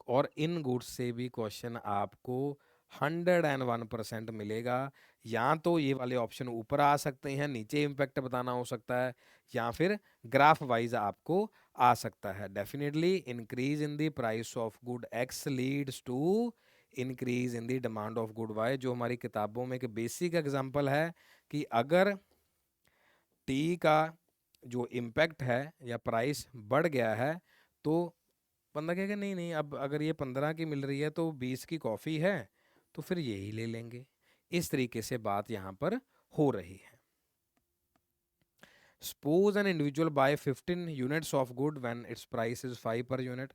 और इन गुड्स से भी क्वेश्चन आपको 101% मिलेगा। या तो ये वाले ऑप्शन ऊपर आ सकते हैं, नीचे इम्पैक्ट बताना हो सकता है, या फिर ग्राफ वाइज आपको आ सकता है। Definitely increase in the price of good X leads to increase in the demand of good Y, जो हमारी किताबों में एक बेसिक एग्जांपल है कि अगर टी का जो इम्पैक्ट है या प्राइस बढ़ गया है तो बंदा कहेगा नहीं नहीं, अब अगर ये 15 की मिल रही है तो 20 की कॉफ़ी है, तो फिर यही ले लेंगे। इस तरीके से बात यहाँ पर हो रही है। Suppose an individual buy 15 units of good when its price is 5 per unit.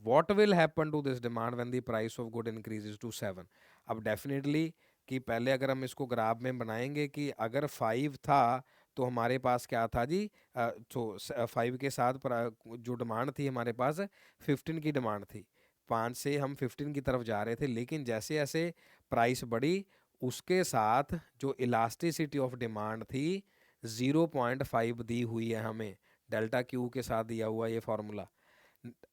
What will happen to this demand when the price of good increases to 7? अब डेफिनेटली कि पहले अगर हम इसको ग्राफ में बनाएंगे कि अगर 5 था तो हमारे पास क्या था जी, तो 5 के साथ जो डिमांड थी हमारे पास 15 की डिमांड थी। 5 से हम 15 की तरफ जा रहे थे, लेकिन जैसे जैसे प्राइस बढ़ी उसके साथ जो इलास्टिसिटी ऑफ डिमांड थी 0.5 दी हुई है हमें, डेल्टा क्यू के साथ दिया हुआ ये formula.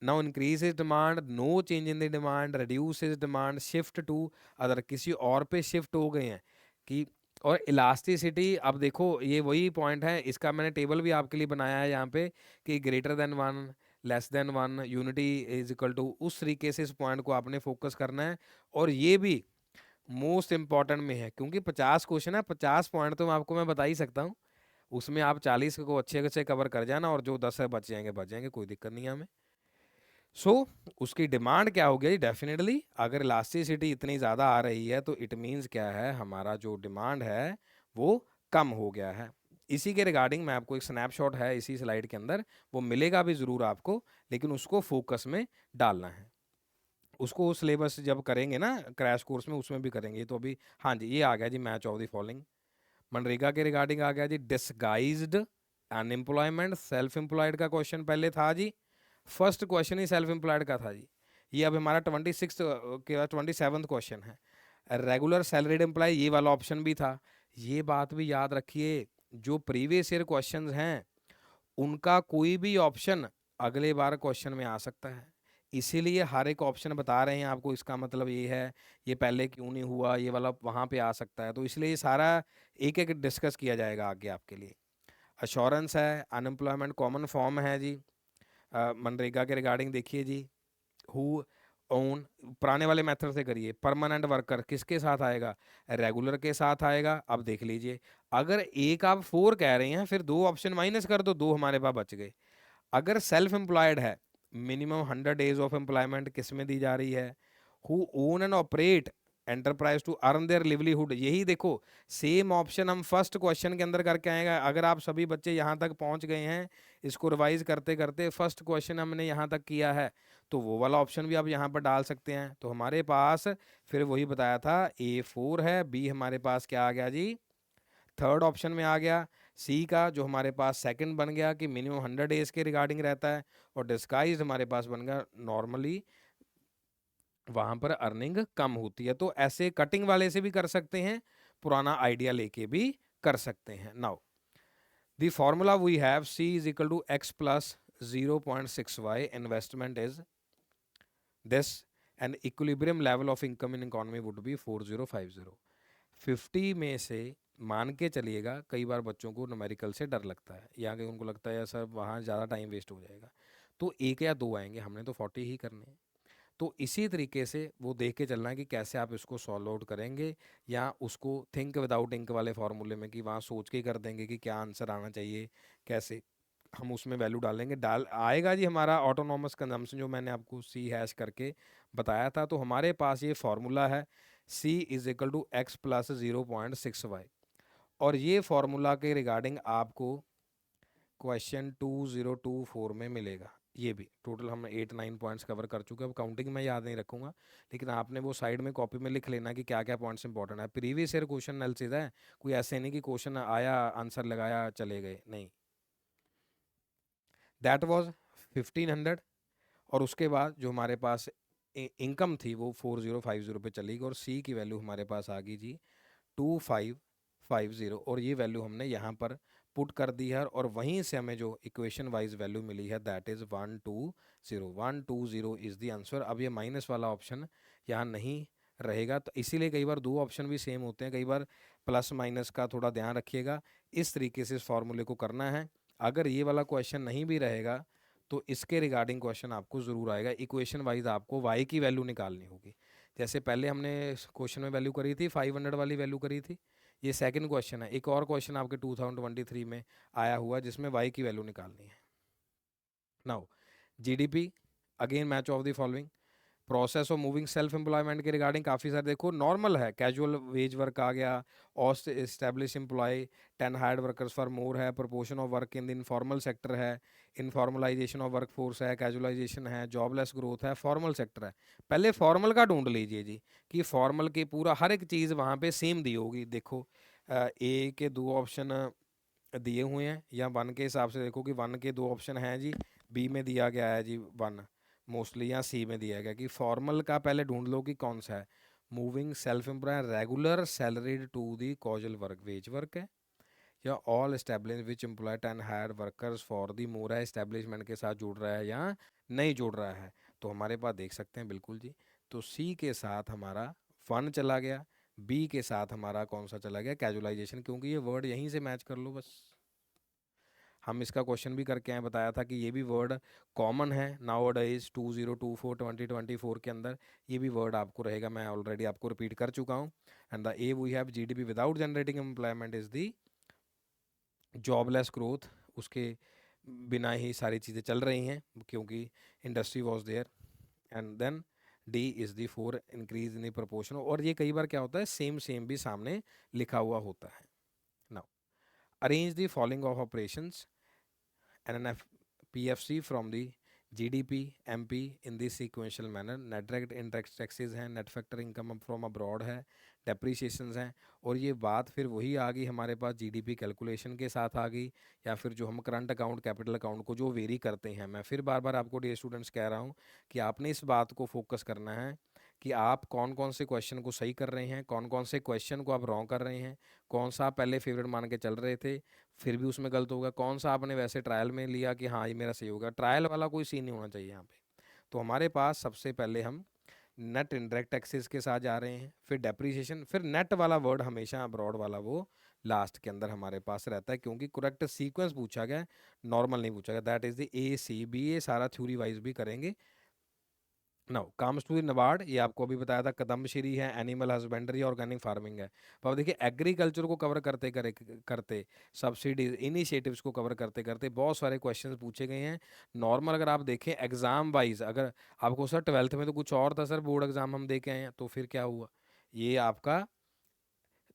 Now increase is demand, no change in the demand, reduce is demand, shift to other, किसी और पे शिफ्ट हो गए हैं कि। और इलास्टिसिटी, अब देखो ये वही पॉइंट है, इसका मैंने टेबल भी आपके लिए बनाया है यहाँ पे कि greater than 1, less than 1, unity is equal to, उस तरीके से इस पॉइंट को आपने फोकस करना है। और ये भी मोस्ट इंपॉर्टेंट में है, क्योंकि 50 क्वेश्चन है, 50 पॉइंट तो आपको मैं बता ही सकता हूँ, उसमें आप 40 को अच्छे अच्छे कवर कर जाना, और जो 10 है बच जाएंगे, कोई दिक्कत नहीं है हमें। सो उसकी डिमांड क्या हो गई, डेफिनेटली अगर इलास्टिसिटी इतनी ज़्यादा आ रही है तो इट मीन्स क्या है, हमारा जो डिमांड है वो कम हो गया है। इसी के रिगार्डिंग मैं आपको एक स्नैपशॉट है इसी स्लाइड के अंदर, वो मिलेगा भी ज़रूर आपको, लेकिन उसको फोकस में डालना है। उसको सिलेबस जब करेंगे ना क्रैश कोर्स में, उसमें भी करेंगे। तो अभी हाँ जी, ये आ गया जी match of the following. MNREGA के रिगार्डिंग आ गया जी डिस्गाइज्ड अनएम्प्लॉयमेंट, सेल्फ एम्प्लॉयड का क्वेश्चन पहले था जी, फर्स्ट क्वेश्चन ही सेल्फ एम्प्लॉयड का था जी। ये अब हमारा 26 के 27 क्वेश्चन है। रेगुलर सैलरीड एम्प्लॉय, ये वाला ऑप्शन भी था। ये बात भी याद रखिए, जो प्रीवियस ईयर क्वेश्चंस हैं उनका कोई भी ऑप्शन अगले बार क्वेश्चन में आ सकता है, इसीलिए हर एक ऑप्शन बता रहे हैं आपको। इसका मतलब ये है, ये पहले क्यों नहीं हुआ, ये वाला वहाँ पे आ सकता है, तो इसलिए ये सारा एक एक डिस्कस किया जाएगा आगे आपके लिए। अश्योरेंस है, अनएम्प्लॉयमेंट कॉमन फॉर्म है जी। मनरेगा के रिगार्डिंग देखिए जी, हु ओन, पुराने वाले मेथड से करिए। परमानेंट वर्कर किसके साथ आएगा, रेगुलर के साथ आएगा। अब देख लीजिए, अगर एक आप 4 कह रहे हैं, फिर 2 ऑप्शन माइनस कर दो, 2 हमारे पास बच गए। अगर सेल्फ एम्प्लॉयड है, मिनिमम 100 डेज ऑफ एम्प्लॉयमेंट किस में दी जा रही है, who own and operate enterprise to earn their livelihood. यही देखो, सेम ऑप्शन हम फर्स्ट क्वेश्चन के अंदर करके आएगा। अगर आप सभी बच्चे यहाँ तक पहुँच गए हैं, इसको रिवाइज करते करते फर्स्ट क्वेश्चन हमने यहाँ तक किया है, तो वो वाला ऑप्शन भी आप यहाँ पर डाल सकते हैं। तो हमारे पास फिर वही बताया था, A4 है, बी हमारे पास क्या आ गया जी, थर्ड ऑप्शन में आ गया। सी का जो हमारे पास सेकंड बन गया कि मिनिमम 100 डेज के रिगार्डिंग रहता है, और डिस्गाइज हमारे पास बन गया नॉर्मली वहां पर अर्निंग कम होती है। तो ऐसे कटिंग वाले से भी कर सकते हैं, पुराना आइडिया लेके भी कर सकते हैं। Now the formula we have, C is equal to X plus 0.6y, investment is this, and equilibrium level of income in economy would be 4050। 50 में से मान के चलिएगा, कई बार बच्चों को न्यूमेरिकल से डर लगता है, या कि उनको लगता है सर वहाँ ज़्यादा टाइम वेस्ट हो जाएगा, तो 1 या 2 आएंगे, हमने तो 40 ही करने हैं। तो इसी तरीके से वो देख के चलना है कि कैसे आप इसको सॉल्व आउट करेंगे, या उसको थिंक विदाउट इंक वाले फॉर्मूले में, कि वहाँ सोच के कर देंगे कि क्या आंसर आना चाहिए, कैसे हम उसमें वैल्यू डालेंगे। डाल आएगा जी हमारा ऑटोनॉमस कंजम्पशन, जो मैंने आपको सी हैश करके बताया था। तो हमारे पास ये फॉर्मूला है, C is equal to X plus 0.6y, और ये फॉर्मूला के रिगार्डिंग आपको क्वेश्चन 2024 में मिलेगा। ये भी टोटल हम 8-9 पॉइंट्स कवर कर चुके हैं। अब काउंटिंग मैं याद नहीं रखूंगा, लेकिन आपने वो साइड में कॉपी में लिख लेना कि क्या क्या पॉइंट्स इंपॉर्टेंट है। प्रीवियस ईयर क्वेश्चन एनालिसिस है, कोई ऐसे नहीं कि क्वेश्चन आया आंसर लगाया चले गए, नहीं। दैट वाज 1500, और उसके बाद जो हमारे पास इनकम थी वो 4050 पे चली गई, और सी की वैल्यू हमारे पास आ गई जी 2550, और ये वैल्यू हमने यहाँ पर पुट कर दी है, और वहीं से हमें जो इक्वेशन वाइज वैल्यू मिली है that is 120 is the answer. अब ये माइनस वाला ऑप्शन यहाँ नहीं रहेगा, तो इसीलिए कई बार 2 ऑप्शन भी सेम होते हैं, कई बार प्लस माइनस का थोड़ा ध्यान रखिएगा। इस तरीके से इस फॉर्मूले को करना है। अगर ये वाला क्वेश्चन नहीं भी रहेगा, तो इसके रिगार्डिंग क्वेश्चन आपको ज़रूर आएगा। इक्वेशन वाइज आपको y की वैल्यू निकालनी होगी, जैसे पहले हमने क्वेश्चन में वैल्यू करी थी 500 वाली वैल्यू करी थी। ये सेकंड क्वेश्चन है, एक और क्वेश्चन आपके 2023 में आया हुआ जिसमें y की वैल्यू निकालनी है। Now GDP, again match of the following. Process of moving self employment के रिगार्डिंग काफ़ी सारे देखो, नॉर्मल है, कैजुअल वेज वर्क आ गया, ऑस्ट establish employ, 10 hired workers for more है, proportion of work in the informal sector है, इनफॉर्मलाइजेशन ऑफ वर्क फोर्स है, कैजुअलाइजेशन है, जॉबलेस ग्रोथ है, फॉर्मल सेक्टर है। पहले फॉर्मल का ढूंढ लीजिए जी, कि फॉर्मल की पूरा हर एक चीज़ वहाँ पे सेम दी होगी। देखो ए के 2 ऑप्शन दिए हुए हैं, या 1 के हिसाब से देखो कि 1 के 2 ऑप्शन हैं जी, बी में दिया गया है जी 1 मोस्टली, या सी में दिया गया। कि फॉर्मल का पहले ढूंढ लो कि कौन सा है, moving self employ regular salaried to the casual work wage work है, या all establish which employ 10 hire workers for the more है, एस्टेब्लिशमेंट के साथ जुड़ रहा है या नहीं जुड़ रहा है। तो हमारे पास देख सकते हैं बिल्कुल जी, तो सी के साथ हमारा 1 चला गया, बी के साथ हमारा कौन सा चला गया, कैजुअलाइजेशन, क्योंकि ये वर्ड यहीं से मैच कर लो बस। हम इसका क्वेश्चन भी करके आए, बताया था कि ये भी वर्ड कॉमन है नाउ डेज 2024 के अंदर, ये भी वर्ड आपको रहेगा, मैं ऑलरेडी आपको रिपीट कर चुका हूँ। And the a we have GDP without generating employment is the jobless growth, उसके बिना ही सारी चीज़ें चल रही हैं क्योंकि industry was there. And then D is the 4 increase in the proportion, और ये कई बार क्या होता है सेम सेम भी सामने लिखा हुआ होता है। Now arrange the following of operations NNF PFC from the GDP MP in this sequential manner. Net direct interest taxes हैं, net factor income from abroad है, डेप्रीशिएशंस हैं, और ये बात फिर वही आ गई हमारे पास जीडीपी कैलकुलेशन के साथ आ गई, या फिर जो हम करंट अकाउंट कैपिटल अकाउंट को जो वेरी करते हैं। मैं फिर बार बार आपको डियर स्टूडेंट्स कह रहा हूँ कि आपने इस बात को फोकस करना है कि आप कौन कौन से क्वेश्चन को सही कर रहे हैं, कौन कौन से क्वेश्चन को आप रॉन्ग कर रहे हैं, कौन सा आप पहले फेवरेट मान के चल रहे थे फिर भी उसमें गलत होगा, कौन सा आपने वैसे ट्रायल में लिया कि हाँ ये मेरा सही होगा। ट्रायल वाला कोई सीन नहीं होना चाहिए यहाँ पे। तो हमारे पास सबसे पहले हम नेट इनडायरेक्ट टैक्सेस के साथ जा रहे हैं, फिर डेप्रीशिएशन, फिर नेट वाला वर्ड हमेशा अब्रॉड वाला वो लास्ट के अंदर हमारे पास रहता है, क्योंकि करेक्ट सीक्वेंस पूछा गया है, नॉर्मल नहीं पूछा गया। दैट इज द ACB, ये सारा थ्योरी वाइज भी करेंगे। नाउ कम्स टू नबार्ड, ये आपको अभी बताया था, कदमश्री है, एनिमल हस्बेंड्री, ऑर्गेनिक फार्मिंग है। तो अब देखिए एग्रीकल्चर को कवर करते करते सब्सिडीज इनिशिएटिव्स को कवर करते करते बहुत सारे क्वेश्चंस पूछे गए हैं। नॉर्मल अगर आप देखें एग्जाम वाइज, अगर आपको सर 12th में तो कुछ और था सर, बोर्ड एग्जाम हम दे के आए हैं, तो फिर क्या हुआ, ये आपका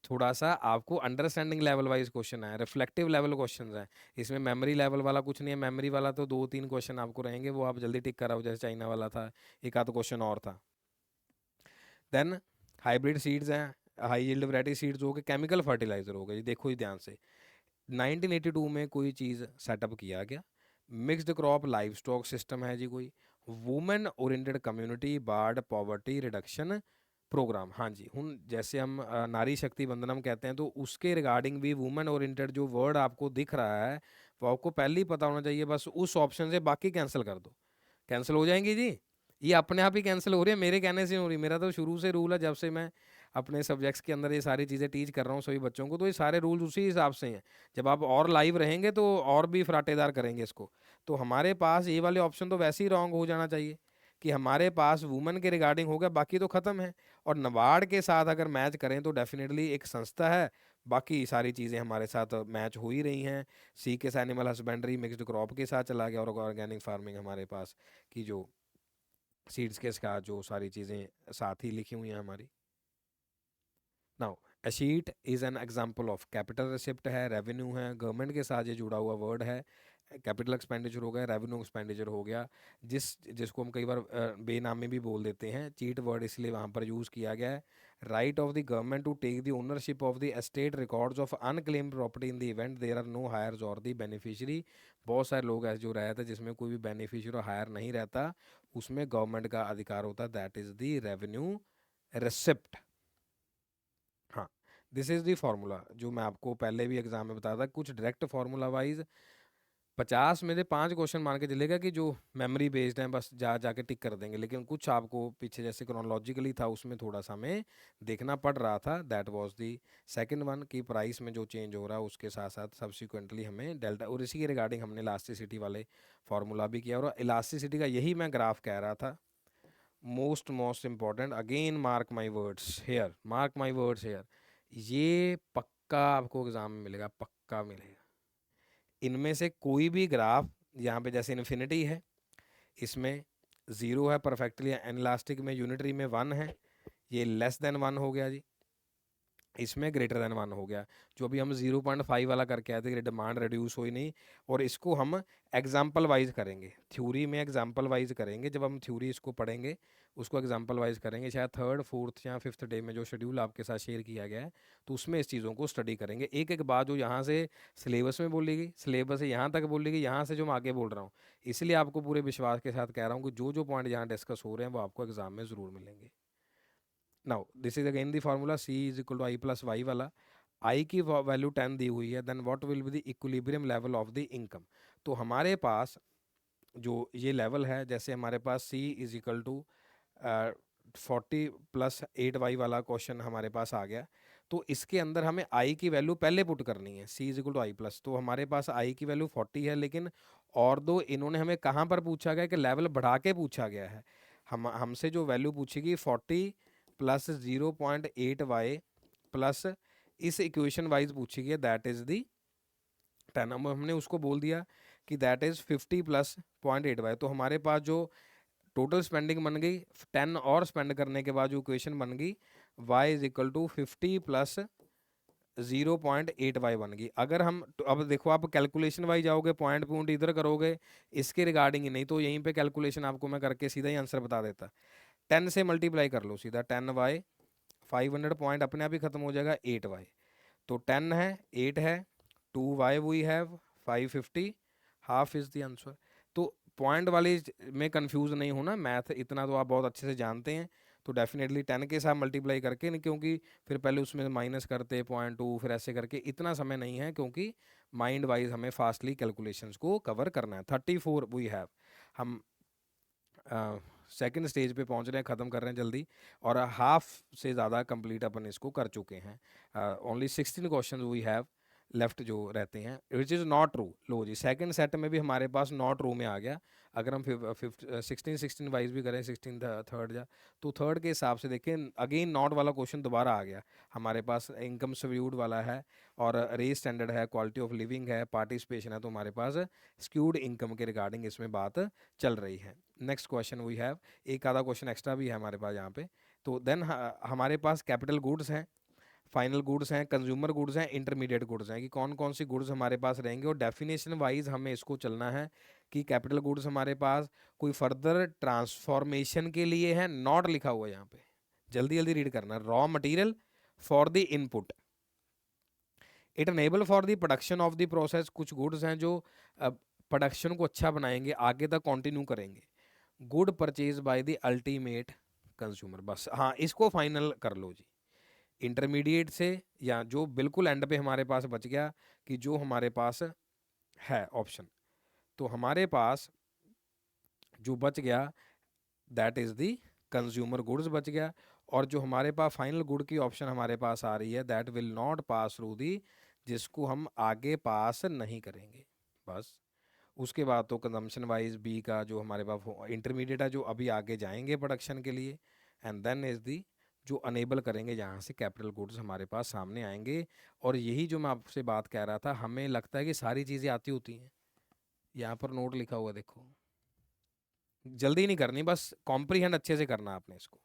थोड़ा सा आपको अंडरस्टैंडिंग लेवल वाइज क्वेश्चन है, रिफ्लेक्टिव लेवल क्वेश्चन है। इसमें मेमोरी लेवल वाला कुछ नहीं है, मेमोरी वाला तो 2-3 क्वेश्चन आपको रहेंगे, वो आप जल्दी टिक कराओ, जैसे चाइना वाला था, एक आध क्वेश्चन और था। देन हाइब्रिड सीड्स हैं, हाई यील्ड वैरायटी सीड्स हो गए, केमिकल फर्टिलाइजर हो गए। ये देखो ही ध्यान से, 1982 में कोई चीज़ सेटअप किया गया, mixed crop live stock system है जी, कोई women oriented community based poverty reduction programme. हाँ जी, हूँ जैसे हम नारी शक्ति वंदनम कहते हैं, तो उसके रिगार्डिंग भी वुमेन ओरिएंटेड जो वर्ड आपको दिख रहा है वो आपको पहले ही पता होना चाहिए, बस उस ऑप्शन से बाकी कैंसिल कर दो, कैंसिल हो जाएंगी जी। ये अपने आप ही कैंसिल हो रही है, मेरे कहने से नहीं हो रही, मेरा तो शुरू से रूल है, जब से मैं अपने सब्जेक्ट्स के अंदर ये सारी चीज़ें टीच कर रहा हूँ सभी बच्चों को, तो ये सारे रूल्स उसी हिसाब से हैं। जब आप और लाइव रहेंगे तो और भी फराटेदार करेंगे इसको। तो हमारे पास ये वाले ऑप्शन तो वैसे ही रॉन्ग हो जाना चाहिए कि हमारे पास वुमेन के रिगार्डिंग हो गया, बाकी तो खत्म है। और नबार्ड के साथ अगर मैच करें तो डेफिनेटली एक संस्था है, बाकी सारी चीज़ें हमारे साथ मैच हो ही रही हैं। सी के साथ एनिमल हस्बेंड्री मिक्स्ड क्रॉप के साथ चला गया, और ऑर्गेनिक फार्मिंग हमारे पास की जो सीड्स के साथ जो सारी चीज़ें साथ ही लिखी हुई हैं हमारी। Now a sheet is an example of capital receipt है, रेवेन्यू है, गवर्नमेंट के साथ ये जुड़ा हुआ वर्ड है। कैपिटल एक्सपेंडिचर हो गया, रेवेन्यू एक्सपेंडिचर हो गया, जिसको हम कई बार बेनामी भी बोल देते हैं, चीट वर्ड इसलिए वहाँ पर यूज़ किया गया है। Right of the government to take the ownership of the estate records of unclaimed property in the event there are no heirs और द बेनिफिशियरी। बहुत सारे लोग ऐसे जो रहते हैं जिसमें कोई भी बेनिफिशियरी और हायर नहीं रहता, उसमें गवर्नमेंट का अधिकार होता है, that is the revenue receipt. हाँ, दिस इज द फॉर्मूला जो मैं आपको पहले भी एग्जाम में बताया था, कुछ डायरेक्ट फार्मूला वाइज 50 में से 5 क्वेश्चन मान के चलेगा कि जो मेमोरी बेस्ड हैं, बस जा जाके टिक कर देंगे, लेकिन कुछ आपको पीछे जैसे क्रोनोलॉजिकली था उसमें थोड़ा सा हमें देखना पड़ रहा था। That was the second one, की प्राइस में जो चेंज हो रहा है उसके साथ साथ सब्सिक्वेंटली हमें डेल्टा, और इसी के रिगार्डिंग हमने इलास्टिसिटी वाले फार्मूला भी किया, और इलास्टिसिटी का यही मैं ग्राफ कह रहा था। Most important, again mark my words here, mark my words here, ये पक्का आपको एग्जाम में मिलेगा, पक्का मिलेगा। इनमें से कोई भी ग्राफ, यहाँ पे जैसे इन्फिनिटी है, इसमें 0 है परफेक्टली, एनलास्टिक में यूनिटरी में 1 है, ये लेस देन 1 हो गया जी, इसमें ग्रेटर देन 1 हो गया। जो अभी हम 0.5 वाला करके आए थे, डिमांड रिड्यूस हुई नहीं, और इसको हम एग्जाम्पल वाइज करेंगे, थ्योरी में एग्जाम्पल वाइज करेंगे, जब हम थ्योरी इसको पढ़ेंगे उसको एग्जाम्पल वाइज करेंगे, शायद 3rd 4th या 5th डे में जो शेड्यूल आपके साथ शेयर किया गया है, तो उसमें इस चीज़ों को स्टडी करेंगे। एक एक बात जो यहाँ से सिलेबस में बोली गई, सिलेबस से यहाँ तक बोली गई, यहाँ से जो मैं आगे बोल रहा हूँ, इसलिए आपको पूरे विश्वास के साथ कह रहा हूँ कि जो जो पॉइंट यहाँ डिस्कस हो रहे हैं वो आपको एग्जाम में ज़रूर मिलेंगे। Now this is again the formula, C is equal to I plus Y वाला। आई की वैल्यू 10 दी हुई है, then what will be the equilibrium level of the income. तो हमारे पास जो ये लेवल है, जैसे हमारे पास C is equal to 40+8y वाला क्वेश्चन हमारे पास आ गया, तो इसके अंदर हमें आई की वैल्यू पहले पुट करनी है, C is equal to I plus. तो हमारे पास आई की वैल्यू 40 है, लेकिन और दो इन्होंने हमें कहाँ पर पूछा गया कि लेवल बढ़ा के पूछा गया है। हमसे जो वैल्यू पूछेगी 40+0.8y प्लस इस इक्वेशन वाइज पूछी गई, दैट इज दी 10। हमने उसको बोल दिया कि दैट इज 50+0.8y। तो हमारे पास जो टोटल स्पेंडिंग बन गई 10 और स्पेंड करने के बाद जो इक्वेशन बन गई y is equal to 50 plus 0.8y बन गई। अगर हम तो अब देखो, आप कैलकुलेशन वाइज जाओगे, पॉइंट पॉइंट इधर करोगे, इसके रिगार्डिंग ही नहीं, तो यहीं पे कैलकुलेशन आपको मैं करके सीधा ही आंसर बता देता। 10 से मल्टीप्लाई कर लो सीधा, 10y, 500 पॉइंट अपने आप ही खत्म हो जाएगा, 8y। तो 10 है, 8 है, 2y we have 550, half is the answer. तो पॉइंट वाली में कंफ्यूज नहीं होना, मैथ इतना तो आप बहुत अच्छे से जानते हैं। तो डेफिनेटली 10 के साथ मल्टीप्लाई करके नहीं, क्योंकि फिर पहले उसमें माइनस करते 0.2, फिर ऐसे करके इतना समय नहीं है, क्योंकि माइंड वाइज हमें फास्टली कैलकुलेशंस को कवर करना है। 34 वी हैव, हम सेकंड स्टेज पे पहुंच रहे हैं, ख़त्म कर रहे हैं जल्दी, और हाफ से ज़्यादा कंप्लीट अपन इसको कर चुके हैं। Only 16 question we have left जो रहते हैं, विच इज़ नॉट ट्रू। लो जी, सेकंड सेट में भी हमारे पास नॉट ट्रू में आ गया। अगर हम 16 वाइज भी करें, 16 थर्ड जा, तो थर्ड के हिसाब से देखें, अगेन नॉट वाला क्वेश्चन दोबारा आ गया हमारे पास। इनकम स्क्यूड वाला है, और रेस स्टैंडर्ड है, क्वालिटी ऑफ लिविंग है, पार्टिसिपेशन है, तो हमारे पास स्क्यूड इनकम के रिगार्डिंग इसमें बात चल रही है। नेक्स्ट क्वेश्चन वी हैव, एक आधा क्वेश्चन एक्स्ट्रा भी है हमारे पास यहाँ पे। तो देन हमारे पास कैपिटल गुड्स हैं, फाइनल गुड्स हैं, कंज्यूमर गुड्स हैं, इंटरमीडिएट गुड्स हैं, कि कौन कौन सी गुड्स हमारे पास रहेंगे, और डेफिनेशन वाइज हमें इसको चलना है कि कैपिटल गुड्स हमारे पास कोई फर्दर ट्रांसफॉर्मेशन के लिए है, नॉट लिखा हुआ है यहाँ पे, जल्दी जल्दी रीड करना। Raw material for the input, it enable for the production of the process, कुछ गुड्स हैं जो प्रोडक्शन को अच्छा बनाएंगे, आगे तक कंटिन्यू करेंगे। Good purchase by the ultimate consumer, बस हाँ इसको फाइनल कर लो जी। इंटरमीडिएट से, या जो बिल्कुल एंड पे हमारे पास बच गया, कि जो हमारे पास है ऑप्शन, तो हमारे पास जो बच गया that is the consumer goods बच गया। और जो हमारे पास फाइनल गुड की ऑप्शन हमारे पास आ रही है, that will not pass through the, जिसको हम आगे पास नहीं करेंगे, बस। उसके बाद तो कंजम्पशन वाइज बी का जो हमारे पास इंटरमीडिएट है, जो अभी आगे जाएंगे प्रोडक्शन के लिए, एंड देन इज दी जो अनेबल करेंगे, जहाँ से कैपिटल गुड्स हमारे पास सामने आएंगे। और यही जो मैं आपसे बात कह रहा था, हमें लगता है कि सारी चीज़ें आती होती हैं। यहाँ पर नोट लिखा हुआ देखो, जल्दी नहीं करनी, बस कॉम्प्रीहेंड अच्छे से करना आपने इसको।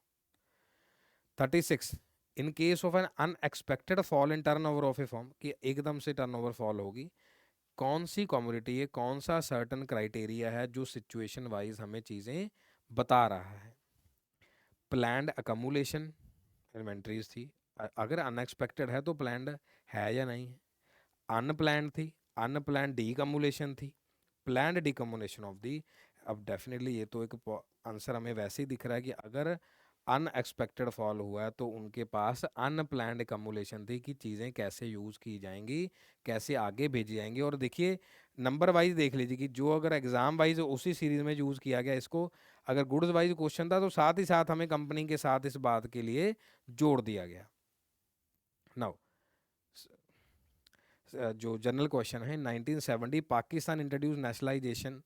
36, in case of N unexpected fall in turn over of A form, कि एकदम से टर्न ओवर फॉल होगी, कौन सी कमोडिटी है, कौन सा सर्टन क्राइटेरिया है जो सिचुएशन वाइज हमें चीज़ें बता रहा है। प्लान्ड अकमुलेशन इन्वेंट्रीज थी, अगर अनएक्सपेक्टेड है तो प्लान्ड है या नहीं है। अनप्लान्ड थी, अनप्लान्ड डीकमुलेशन थी, प्लान्ड डीकमुलेशन ऑफ दी। अब डेफिनेटली ये तो एक आंसर हमें वैसे ही दिख रहा है कि अगर अनएक्सपेक्टेड फॉल हुआ है, तो उनके पास अनप्लान्ड कमुलेशन थी, कि चीज़ें कैसे यूज़ की जाएंगी, कैसे आगे भेजी जाएंगी। और देखिए नंबर वाइज देख लीजिए, कि जो अगर एग्जाम वाइज उसी सीरीज में यूज़ किया गया इसको, अगर गुड्स वाइज क्वेश्चन था, तो साथ ही साथ हमें कंपनी के साथ इस बात के लिए जोड़ दिया गया। नाउ जो जनरल क्वेश्चन है, 1970 Pakistan introduce nationalisation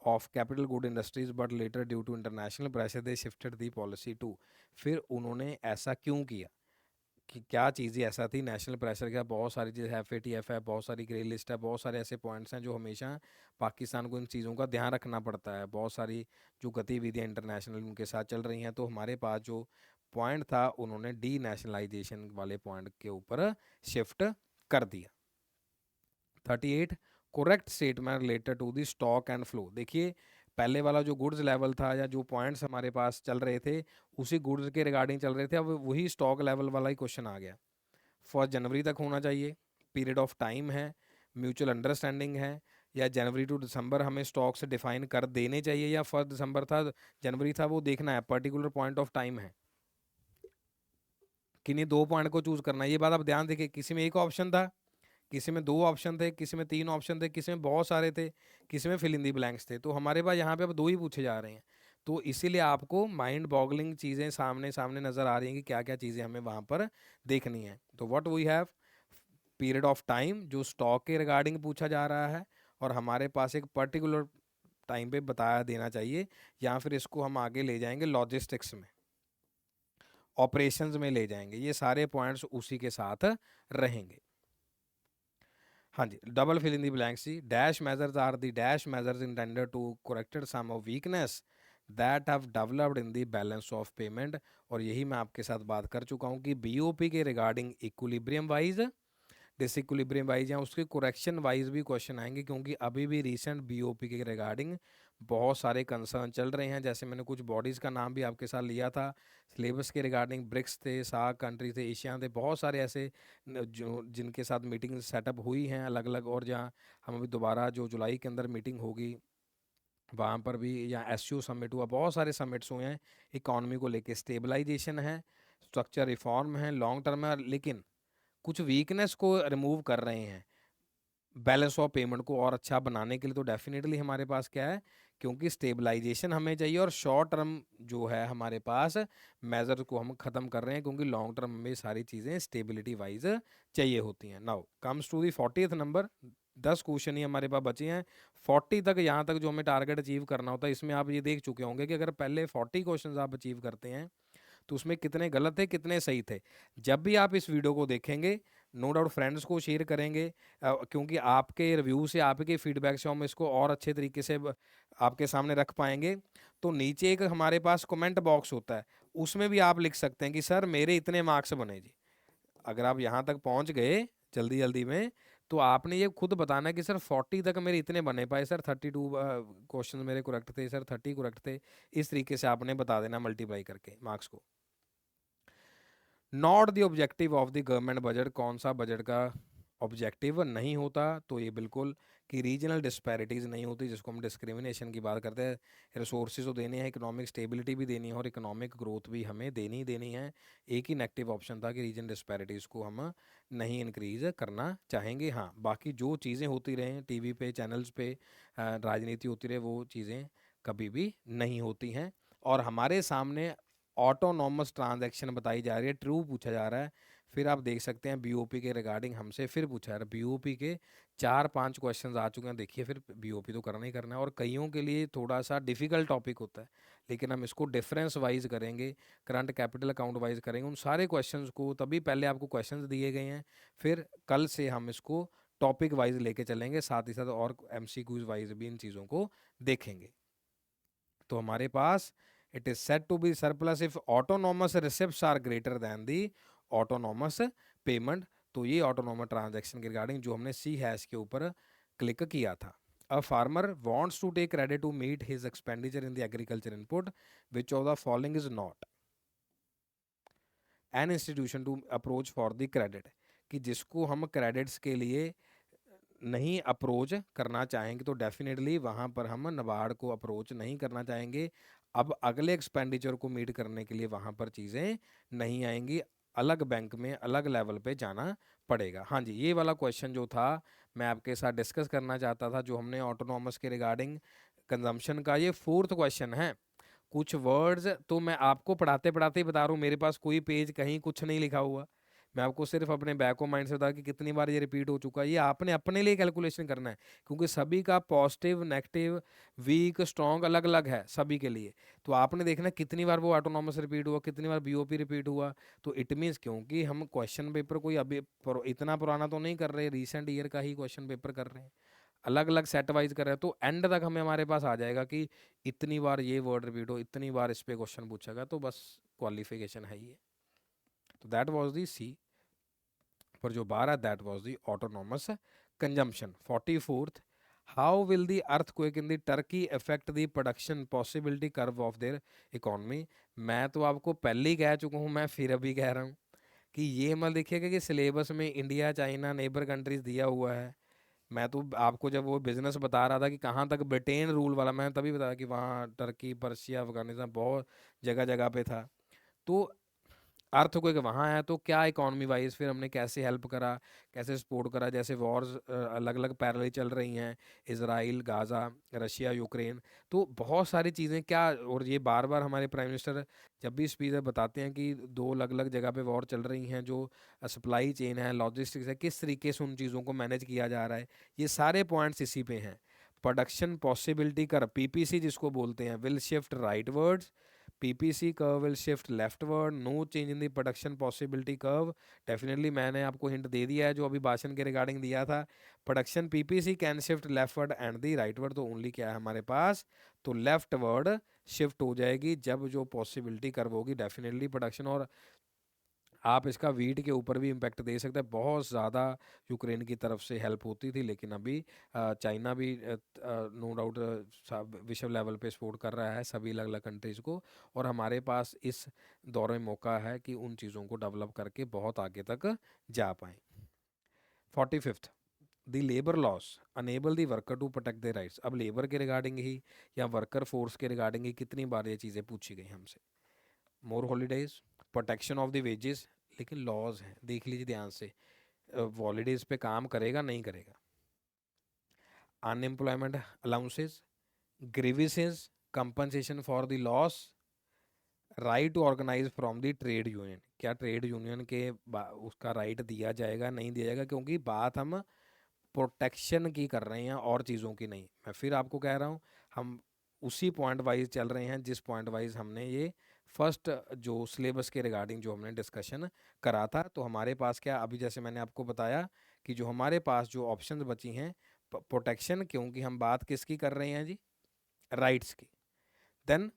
of capital good industries, but later due to international pressure they shifted the policy to. फिर उन्होंने ऐसा क्यों किया, कि क्या चीज़ें ऐसा थी, नेशनल प्रेशर का, बहुत सारी चीज़ें, FATF है, बहुत सारी ग्रे लिस्ट है, बहुत सारे ऐसे पॉइंट्स हैं जो हमेशा पाकिस्तान को इन चीज़ों का ध्यान रखना पड़ता है, बहुत सारी जो गतिविधियाँ इंटरनेशनल उनके साथ चल रही हैं। तो हमारे पास जो पॉइंट था, उन्होंने डी नेशनलाइजेशन वाले पॉइंट के ऊपर शिफ्ट कर दिया। 38, correct statement related to the stock and flow. देखिए पहले वाला जो गुड्स लेवल था, या जो पॉइंट्स हमारे पास चल रहे थे, उसी गुड्स के रिगार्डिंग चल रहे थे, अब वही स्टॉक लेवल वाला ही क्वेश्चन आ गया। 1 जनवरी तक होना चाहिए, पीरियड ऑफ टाइम है, म्यूचुअल अंडरस्टैंडिंग है, या जनवरी टू दिसंबर हमें स्टॉक से डिफाइन कर देने चाहिए, या 1 दिसंबर था, जनवरी था, वो देखना है, पर्टिकुलर पॉइंट ऑफ टाइम है। किन्हीं दो पॉइंट को चूज करना है, ये बात आप ध्यान देखिए। किसी में एक ऑप्शन था, किसी में 2 ऑप्शन थे, किसी में 3 ऑप्शन थे, किसी में बहुत सारे थे, किसी में फिल इन दी ब्लैंक्स थे। तो हमारे पास यहाँ पे अब 2 ही पूछे जा रहे हैं, तो इसीलिए आपको माइंड बॉगलिंग चीज़ें सामने सामने नज़र आ रही हैं, कि क्या क्या चीज़ें हमें वहाँ पर देखनी है। तो what we have, period of time जो स्टॉक के रिगार्डिंग पूछा जा रहा है, और हमारे पास एक पर्टिकुलर टाइम पे बताया देना चाहिए, या फिर इसको हम आगे ले जाएंगे लॉजिस्टिक्स में, ऑपरेशंस में ले जाएंगे, ये सारे पॉइंट्स उसी के साथ रहेंगे। हाँ जी, double fill in the blanks जी। Dash measures are the dash measures intended to corrected some of weakness that have developed in the balance of payment. और यही मैं आपके साथ बात कर चुका हूँ, कि BOP के regarding equilibrium wise disequilibrium wise या उसके करेक्शन वाइज भी क्वेश्चन आएंगे, क्योंकि अभी भी रिसेंट बीओपी के रिगार्डिंग बहुत सारे कंसर्न चल रहे हैं। जैसे मैंने कुछ बॉडीज़ का नाम भी आपके साथ लिया था सिलेबस के रिगार्डिंग, ब्रिक्स थे, सार्क कंट्री थे, एशिया थे, बहुत सारे ऐसे जो जिनके साथ मीटिंग सेटअप हुई हैं अलग अलग, और जहाँ हम अभी दोबारा जो जुलाई के अंदर मीटिंग होगी वहाँ पर भी, या एससीओ समिट हुआ, बहुत सारे समिट्स हुए हैं इकॉनमी को लेके। स्टेबलाइजेशन है, स्ट्रक्चर रिफॉर्म है, लॉन्ग टर्म है, लेकिन कुछ वीकनेस को रिमूव कर रहे हैं बैलेंस ऑफ पेमेंट को और अच्छा बनाने के लिए। तो डेफिनेटली हमारे पास क्या है, क्योंकि स्टेबलाइजेशन हमें चाहिए और शॉर्ट टर्म जो है हमारे पास मेजर को हम खत्म कर रहे हैं, क्योंकि लॉन्ग टर्म में सारी चीज़ें स्टेबिलिटी वाइज चाहिए होती हैं। Now comes to the 40th number. 10 question ही हमारे पास बचे हैं 40 तक, यहाँ तक जो हमें टारगेट अचीव करना होता है। इसमें आप ये देख चुके होंगे कि अगर पहले 40 क्वेश्चन आप अचीव करते हैं तो उसमें कितने गलत थे कितने सही थे। जब भी आप इस वीडियो को देखेंगे, नो डाउट फ्रेंड्स को शेयर करेंगे, क्योंकि आपके रिव्यू से, आपके फीडबैक से हम इसको और अच्छे तरीके से आपके सामने रख पाएंगे। तो नीचे एक हमारे पास कमेंट बॉक्स होता है, उसमें भी आप लिख सकते हैं कि सर मेरे इतने मार्क्स बने जी। अगर आप यहाँ तक पहुँच गए जल्दी जल्दी में, तो आपने ये खुद बताना है कि सर 40 तक मेरे इतने बने पाए, सर 32 क्वेश्चन मेरे करेक्ट थे, सर 30 करेक्ट थे। इस तरीके से आपने बता देना मल्टीप्लाई करके मार्क्स को। Not the objective of the government budget, कौन सा बजट का ऑब्जेक्टिव नहीं होता? तो ये बिल्कुल कि रीजनल डिस्पैरिटीज़ नहीं होती, जिसको हम डिस्क्रिमिनेशन की बात करते हैं। रिसोर्सेज तो देने हैं, इकोनॉमिक स्टेबिलिटी भी देनी है और इकोनॉमिक ग्रोथ भी हमें देनी ही देनी है। एक ही नेगेटिव ऑप्शन था कि रीजन डिस्पैरिटीज़ को हम नहीं इंक्रीज करना चाहेंगे। हाँ, बाकी जो चीज़ें होती रहें टीवी पे, चैनल्स पे, राजनीति होती रहे, वो चीज़ें कभी भी नहीं होती हैं। और हमारे सामने ऑटोनॉमस ट्रांजैक्शन बताई जा रही है, ट्रू पूछा जा रहा है। फिर आप देख सकते हैं बीओपी के रिगार्डिंग हमसे फिर पूछा जा रहा है। बीओपी के 4-5 क्वेश्चंस आ चुके हैं, देखिए फिर बीओपी तो करना ही करना है। और कईयों के लिए थोड़ा सा डिफिकल्ट टॉपिक होता है, लेकिन हम इसको डिफरेंस वाइज करेंगे, करंट कैपिटल अकाउंट वाइज करेंगे उन सारे क्वेश्चंस को। तभी पहले आपको क्वेश्चंस दिए गए हैं, फिर कल से हम इसको टॉपिक वाइज लेके चलेंगे, साथ ही साथ और एमसीक्यूज वाइज भी इन चीज़ों को देखेंगे। तो हमारे पास it is set to be surplus if autonomous receipts are greater than the autonomous payment. तो ये ऑटोनॉमस ट्रांजैक्शन के रिगार्डिंग जो हमने सी हैश के ऊपर क्लिक किया था। A farmer wants to take credit to meet his expenditure in the agriculture input, which of the following is not an institution to approach for the credit, कि जिसको हम क्रेडिट्स के लिए नहीं अप्रोच करना चाहेंगे, तो डेफिनेटली वहाँ पर हम नबार्ड को अप्रोच नहीं करना चाहेंगे। अब अगले एक्सपेंडिचर को मीट करने के लिए वहाँ पर चीज़ें नहीं आएंगी, अलग बैंक में अलग लेवल पे जाना पड़ेगा। हाँ जी, ये वाला क्वेश्चन जो था मैं आपके साथ डिस्कस करना चाहता था, जो हमने ऑटोनॉमस के रिगार्डिंग कंजम्पशन का, ये 4th क्वेश्चन है। कुछ वर्ड्स तो मैं आपको पढ़ाते पढ़ाते ही बता रहा हूँ, मेरे पास कोई पेज कहीं कुछ नहीं लिखा हुआ, मैं आपको सिर्फ अपने बैक ऑफ माइंड से बता कि कितनी बार ये रिपीट हो चुका है। ये आपने अपने लिए कैलकुलेशन करना है, क्योंकि सभी का पॉजिटिव, नेगेटिव, वीक, स्ट्रॉन्ग अलग अलग है सभी के लिए। तो आपने देखना कितनी बार वो ऑटोनॉमस रिपीट हुआ, कितनी बार बीओपी रिपीट हुआ। तो इट मीन्स, क्योंकि हम क्वेश्चन पेपर कोई अभी इतना पुराना तो नहीं कर रहे, रिसेंट ईयर का ही क्वेश्चन पेपर कर रहे हैं, अलग अलग सेट वाइज कर रहे हैं। तो एंड तक हमें हमारे पास आ जाएगा कि इतनी बार ये वर्ड रिपीट हो, इतनी बार इस पे क्वेश्चन पूछेगा, तो बस क्वालिफिकेशन है ये। तो दैट वाज दी सी पर जो 12 that was the autonomous consumption. 44th, how will the earthquake in the Turkey affect the production possibility curve of their economy. मैं तो आपको पहले ही कह चुका हूँ, मैं फिर अभी कह रहा हूँ कि ये मत देखिएगा कि सिलेबस में इंडिया, चाइना, नेबर कंट्रीज दिया हुआ है। मैं तो आपको जब वो बिजनेस बता रहा था कि कहाँ तक ब्रिटेन रूल वाला, मैं तभी बताया कि वहाँ टर्की, पर्शिया, अफगानिस्तान बहुत जगह जगह पे था। तो अर्थ को वहाँ है, तो क्या इकॉनमी वाइज फिर हमने कैसे हेल्प करा, कैसे सपोर्ट करा। जैसे वॉर्स अलग अलग पैरेलल चल रही हैं, इजराइल, गाज़ा, रशिया, यूक्रेन, तो बहुत सारी चीज़ें क्या। और ये बार बार हमारे प्राइम मिनिस्टर जब भी स्पीच में बताते हैं कि 2 अलग अलग जगह पे वॉर चल रही हैं, जो सप्लाई चेन है, लॉजिस्टिक्स है, किस तरीके से उन चीज़ों को मैनेज किया जा रहा है, ये सारे पॉइंट्स इसी पे हैं। प्रोडक्शन पॉसिबिलिटी कर पीपीसी जिसको बोलते हैं, will shift rightwards, PPC curve will shift leftward, no change in the production possibility curve। Definitely मैंने आपको हिंट दे दिया है जो अभी भाषण के रिगार्डिंग दिया था। Production PPC can shift leftward and the rightward, तो ओनली क्या है हमारे पास, तो लेफ्टवर्ड शिफ्ट हो जाएगी जब जो पॉसिबिलिटी कर्व होगी डेफिनेटली प्रोडक्शन। और आप इसका वीट के ऊपर भी इम्पैक्ट दे सकते हैं। बहुत ज़्यादा यूक्रेन की तरफ से हेल्प होती थी, लेकिन अभी चाइना भी नो डाउट विश्व लेवल पे सपोर्ट कर रहा है सभी अलग अलग कंट्रीज़ को, और हमारे पास इस दौर में मौका है कि उन चीज़ों को डेवलप करके बहुत आगे तक जा पाएँ। 45th, the labour laws enable the worker to protect their rights. अब लेबर के रिगार्डिंग ही या वर्कर फोर्स के रिगार्डिंग ही कितनी बार ये चीज़ें पूछी गई हमसे। More holidays, protection of the wages, लेकिन लॉज हैं, देख लीजिए ध्यान से, हॉलीडेज पे काम करेगा नहीं करेगा। Unemployment allowances, grievances, compensation for the loss, right to organise from the trade union. क्या ट्रेड यूनियन के उसका राइट दिया जाएगा नहीं दिया जाएगा, क्योंकि बात हम प्रोटेक्शन की कर रहे हैं और चीज़ों की नहीं। मैं फिर आपको कह रहा हूँ, हम उसी पॉइंट वाइज चल रहे हैं जिस पॉइंट वाइज हमने ये फर्स्ट जो सिलेबस के रिगार्डिंग जो हमने डिस्कशन करा था। तो हमारे पास क्या, अभी जैसे मैंने आपको बताया कि जो हमारे पास जो ऑप्शंस बची हैं, प्रोटेक्शन, क्योंकि हम बात किसकी कर रहे हैं जी, राइट्स की। देन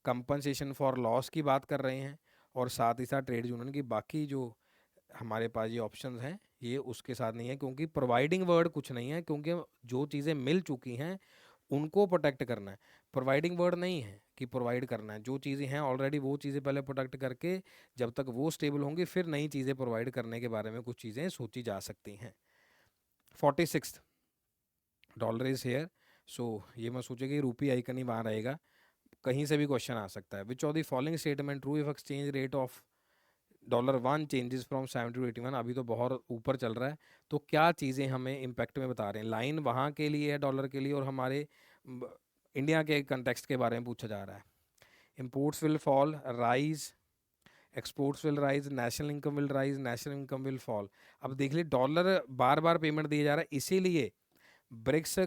कंपनसेशन फॉर लॉस की बात कर रहे हैं, और साथ ही साथ ट्रेड यूनियन की बाकी जो हमारे पास ये ऑप्शंस हैं ये उसके साथ नहीं है, क्योंकि प्रोवाइडिंग वर्ड कुछ नहीं है, क्योंकि जो चीज़ें मिल चुकी हैं उनको प्रोटेक्ट करना है। प्रोवाइडिंग वर्ड नहीं है कि प्रोवाइड करना है, जो चीज़ें हैं ऑलरेडी वो चीज़ें पहले प्रोटेक्ट करके जब तक वो स्टेबल होंगी फिर नई चीज़ें प्रोवाइड करने के बारे में कुछ चीज़ें सोची जा सकती हैं। 46, डॉलर इज हेयर। सो ये मैं सोचे कि रूपी आइकन ही वहाँ रहेगा, कहीं से भी क्वेश्चन आ सकता है। विच of the following statement true if exchange rate of $1 changes from 70 to 81। अभी तो बहुत ऊपर चल रहा है, तो क्या चीज़ें हमें इम्पैक्ट में बता रहे हैं। लाइन वहाँ के लिए है डॉलर के लिए, और हमारे इंडिया के कंटेक्स्ट के बारे में पूछा जा रहा है। Imports will fall, rise, exports will rise, national income will rise, national income will fall. अब देख लीजिए डॉलर बार बार पेमेंट दिया जा रहा है, इसीलिए ब्रिक्स,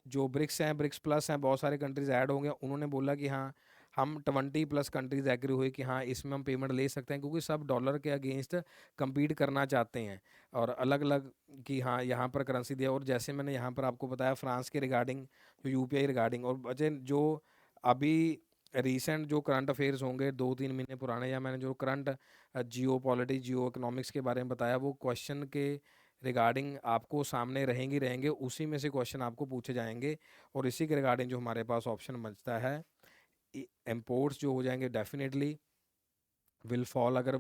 जो ब्रिक्स हैं, ब्रिक्स प्लस हैं, बहुत सारे कंट्रीज ऐड होंगे, उन्होंने बोला कि हाँ हम 20+ कंट्रीज एग्री हुए कि हाँ इसमें हम पेमेंट ले सकते हैं, क्योंकि सब डॉलर के अगेंस्ट compete करना चाहते हैं, और अलग अलग कि हाँ यहाँ पर करेंसी दिया। और जैसे मैंने यहाँ पर आपको बताया फ्रांस के रिगार्डिंग, जो यूपीआई रिगार्डिंग, और बचे जो अभी रिसेंट जो करंट अफेयर्स होंगे 2-3 महीने पुराने, या मैंने जो करंट जियो पॉलिटिक्स जियो इकोनॉमिक्स के बारे में बताया, वो क्वेश्चन के रिगार्डिंग आपको सामने रहेंगे रहेंगे, उसी में से क्वेश्चन आपको पूछे जाएंगे। और इसी के रिगार्डिंग जो हमारे पास ऑप्शन बचता है, इम्पोर्ट्स जो हो जाएंगे डेफिनेटली विल फॉल, अगर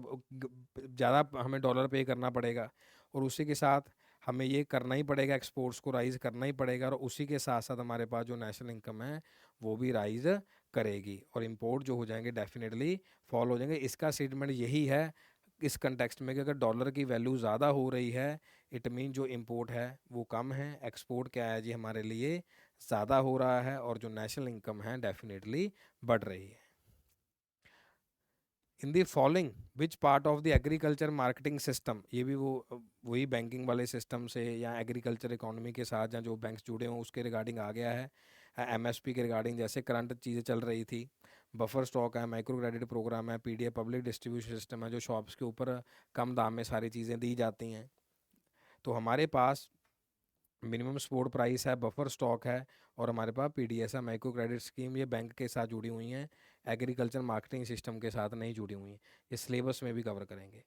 ज़्यादा हमें डॉलर पे करना पड़ेगा, और उसी के साथ हमें ये करना ही पड़ेगा, एक्सपोर्ट्स को राइज करना ही पड़ेगा, और उसी के साथ साथ हमारे पास जो नेशनल इनकम है वो भी राइज करेगी, और इम्पोर्ट जो हो जाएंगे डेफिनेटली फॉल हो जाएंगे। इसका स्टेटमेंट यही है इस कंटेक्स्ट में कि अगर डॉलर की वैल्यू ज़्यादा हो रही है, इट मीन जो इम्पोर्ट है वो कम है, एक्सपोर्ट क्या है जी हमारे लिए ज़्यादा हो रहा है, और जो नेशनल इनकम है डेफिनेटली बढ़ रही है। In the following which part of the agriculture marketing system, ये भी वो वही बैंकिंग वाले सिस्टम से या एग्रीकल्चर इकोनॉमी के साथ या जो बैंक्स जुड़े हों उसके रिगार्डिंग आ गया है। एमएसपी के रिगार्डिंग जैसे करंट चीज़ें चल रही थी, बफर स्टॉक है, माइक्रो क्रेडिट प्रोग्राम है, पीडीएफ पब्लिक डिस्ट्रीब्यूशन सिस्टम है, जो शॉप्स के ऊपर कम दाम में सारी चीज़ें दी जाती हैं। तो हमारे पास मिनिमम सपोर्ट प्राइस है, बफर स्टॉक है, और हमारे पास पीडीएस है, माइक्रो क्रेडिट स्कीम, ये बैंक के साथ जुड़ी हुई हैं, एग्रीकल्चर मार्केटिंग सिस्टम के साथ नहीं जुड़ी हुई हैं। ये सिलेबस में भी कवर करेंगे।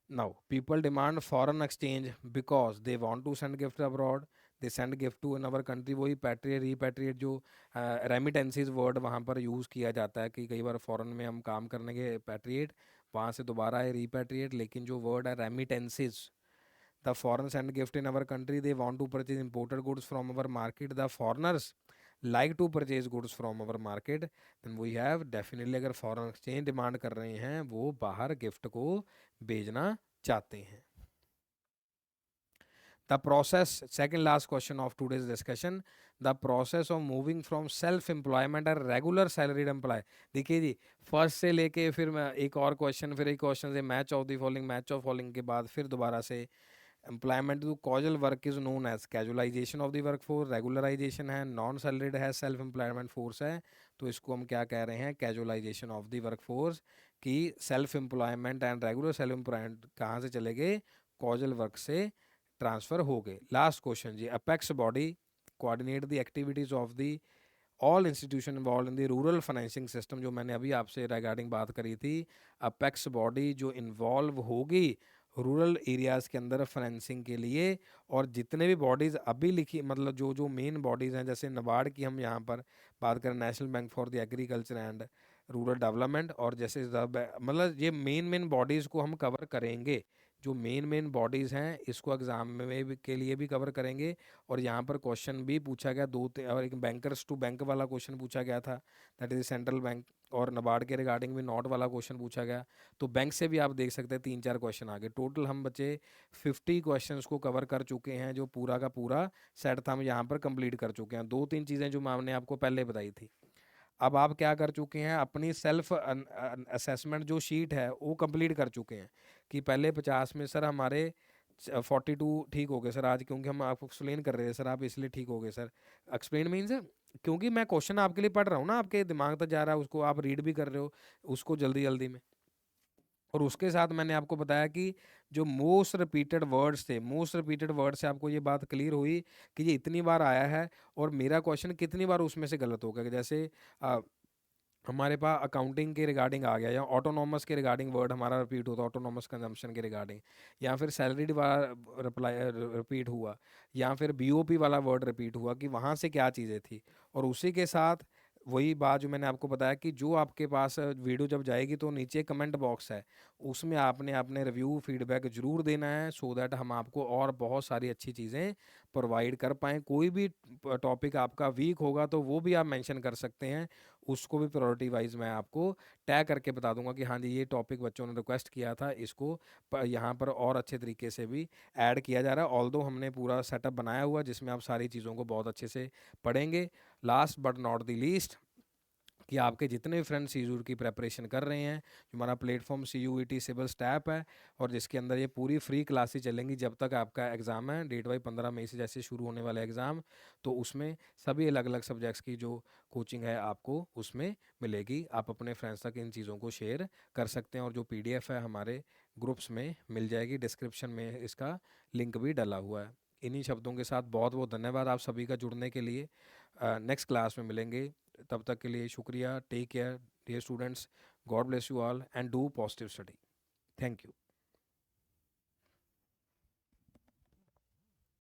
Now people demand foreign exchange because they want to send gift abroad, they send gift to another country. वही पैट्रिएट रीपैट्रिएट जो रेमिटेंसीज वर्ड वहाँ पर यूज़ किया जाता है कि कई बार फॉरेन में हम काम करने के पैट्रिएट, वहाँ से दोबारा है रीपैट्रिएट, लेकिन जो वर्ड है remittances, the foreign send gift in our country, they want to purchase imported goods from our market, the foreigners like to purchase goods from our market, then we have definitely अगर foreign exchange demand कर रहे हैं वो बाहर gift को भेजना चाहते हैं। The process, second last question of today's discussion, the process of moving from self employment or regular salaried employee। देखिए जी, फर्स्ट से लेके फिर मैं एक और क्वेश्चन, फिर एक क्वेश्चन से match of the following, match of following के बाद फिर दोबारा से employment to casual work is known as casualisation of the work force, regularisation है, नॉन सैलरीड है, सेल्फ एम्प्लॉयमेंट फोर्स है, तो इसको हम क्या कह रहे हैं, casualisation of the work force. कि self employment and regular self employment कहाँ से चले गए, कॉजल वर्क से ट्रांसफर हो गए। लास्ट क्वेश्चन जी, apex body coordinate the activities of the all institution involve in the rural financing system, जो मैंने अभी आपसे रिगार्डिंग बात करी थी, अपेक्स बॉडी जो इन्वॉल्व होगी रूरल एरियाज़ के अंदर फाइनेंसिंग के लिए। और जितने भी बॉडीज़ अभी लिखी, मतलब जो जो मेन बॉडीज़ हैं, जैसे नाबार्ड की हम यहाँ पर बात करें, national bank for the agriculture and rural development, और जैसे मतलब ये मेन बॉडीज़ को हम कवर करेंगे। जो मेन बॉडीज़ हैं इसको एग्ज़ाम में के लिए भी कवर करेंगे। और यहाँ पर क्वेश्चन भी पूछा गया और एक बैंकर्स टू बैंक वाला क्वेश्चन पूछा गया था, दैट इज सेंट्रल बैंक। और नाबार्ड के रिगार्डिंग भी नोट वाला क्वेश्चन पूछा गया। तो बैंक से भी आप देख सकते हैं 3-4 क्वेश्चन आगे। टोटल हम बच्चे 50 क्वेश्चंस को कवर कर चुके हैं, जो पूरा का पूरा सेट था हम यहाँ पर कंप्लीट कर चुके हैं। 2-3 चीज़ें जो मैंने आपको पहले बताई थी, अब आप क्या कर चुके हैं, अपनी सेल्फ असेसमेंट जो शीट है वो कंप्लीट कर चुके हैं। कि पहले 50 में सर हमारे 42 ठीक हो गए सर आज, क्योंकि हम आपको एक्सप्लेन कर रहे थे सर, आप इसलिए ठीक हो गए सर। एक्सप्लेन मीन्स क्योंकि मैं क्वेश्चन आपके लिए पढ़ रहा हूँ ना, आपके दिमाग तक जा रहा है, उसको आप रीड भी कर रहे हो उसको जल्दी जल्दी में। और उसके साथ मैंने आपको बताया कि जो मोस्ट रिपीटेड वर्ड्स थे, मोस्ट रिपीटेड वर्ड से आपको ये बात क्लियर हुई कि ये इतनी बार आया है और मेरा क्वेश्चन कितनी बार उसमें से गलत हो गया। जैसे हमारे पास अकाउंटिंग के रिगार्डिंग आ गया, या ऑटोनॉमस के रिगार्डिंग वर्ड हमारा रिपीट होता है ऑटोनॉमस कंजम्पशन के रिगार्डिंग, या फिर सैलरीड वाला रिप्लाई रिपीट हुआ, या फिर बीओपी वाला वर्ड रिपीट हुआ, कि वहाँ से क्या चीज़ें थी। और उसी के साथ वही बात जो मैंने आपको बताया कि जो आपके पास वीडियो जब जाएगी तो नीचे कमेंट बॉक्स है, उसमें आपने अपने रिव्यू फीडबैक जरूर देना है, सो दैट हम आपको और बहुत सारी अच्छी चीज़ें प्रोवाइड कर पाएँ। कोई भी टॉपिक आपका वीक होगा तो वो भी आप मेंशन कर सकते हैं, उसको भी प्रायोरिटी वाइज मैं आपको टैग करके बता दूंगा कि हाँ जी ये टॉपिक बच्चों ने रिक्वेस्ट किया था, इसको यहाँ पर और अच्छे तरीके से भी ऐड किया जा रहा है। ऑल्दो हमने पूरा सेटअप बनाया हुआ जिसमें आप सारी चीज़ों को बहुत अच्छे से पढ़ेंगे। Last but not the least, कि आपके जितने भी फ्रेंड्स सीजूर की प्रेपरेशन कर रहे हैं, जो हमारा प्लेटफॉर्म CUET सिविल स्टैप है, और जिसके अंदर ये पूरी फ्री क्लासेस चलेंगी जब तक आपका एग्ज़ाम है, डेट वाइज 15 मई से जैसे शुरू होने वाला एग्ज़ाम, तो उसमें सभी अलग अलग सब्जेक्ट्स की जो कोचिंग है आपको उसमें मिलेगी। आप अपने फ्रेंड्स तक इन चीज़ों को शेयर कर सकते हैं, और जो PDF है हमारे ग्रुप्स में मिल जाएगी, डिस्क्रिप्शन में इसका लिंक भी डला हुआ है। इन्हीं शब्दों के साथ बहुत बहुत धन्यवाद आप सभी का जुड़ने के लिए। नेक्स्ट क्लास में मिलेंगे, तब तक के लिए शुक्रिया। Take care dear students, God bless you all and do positive study. Thank you.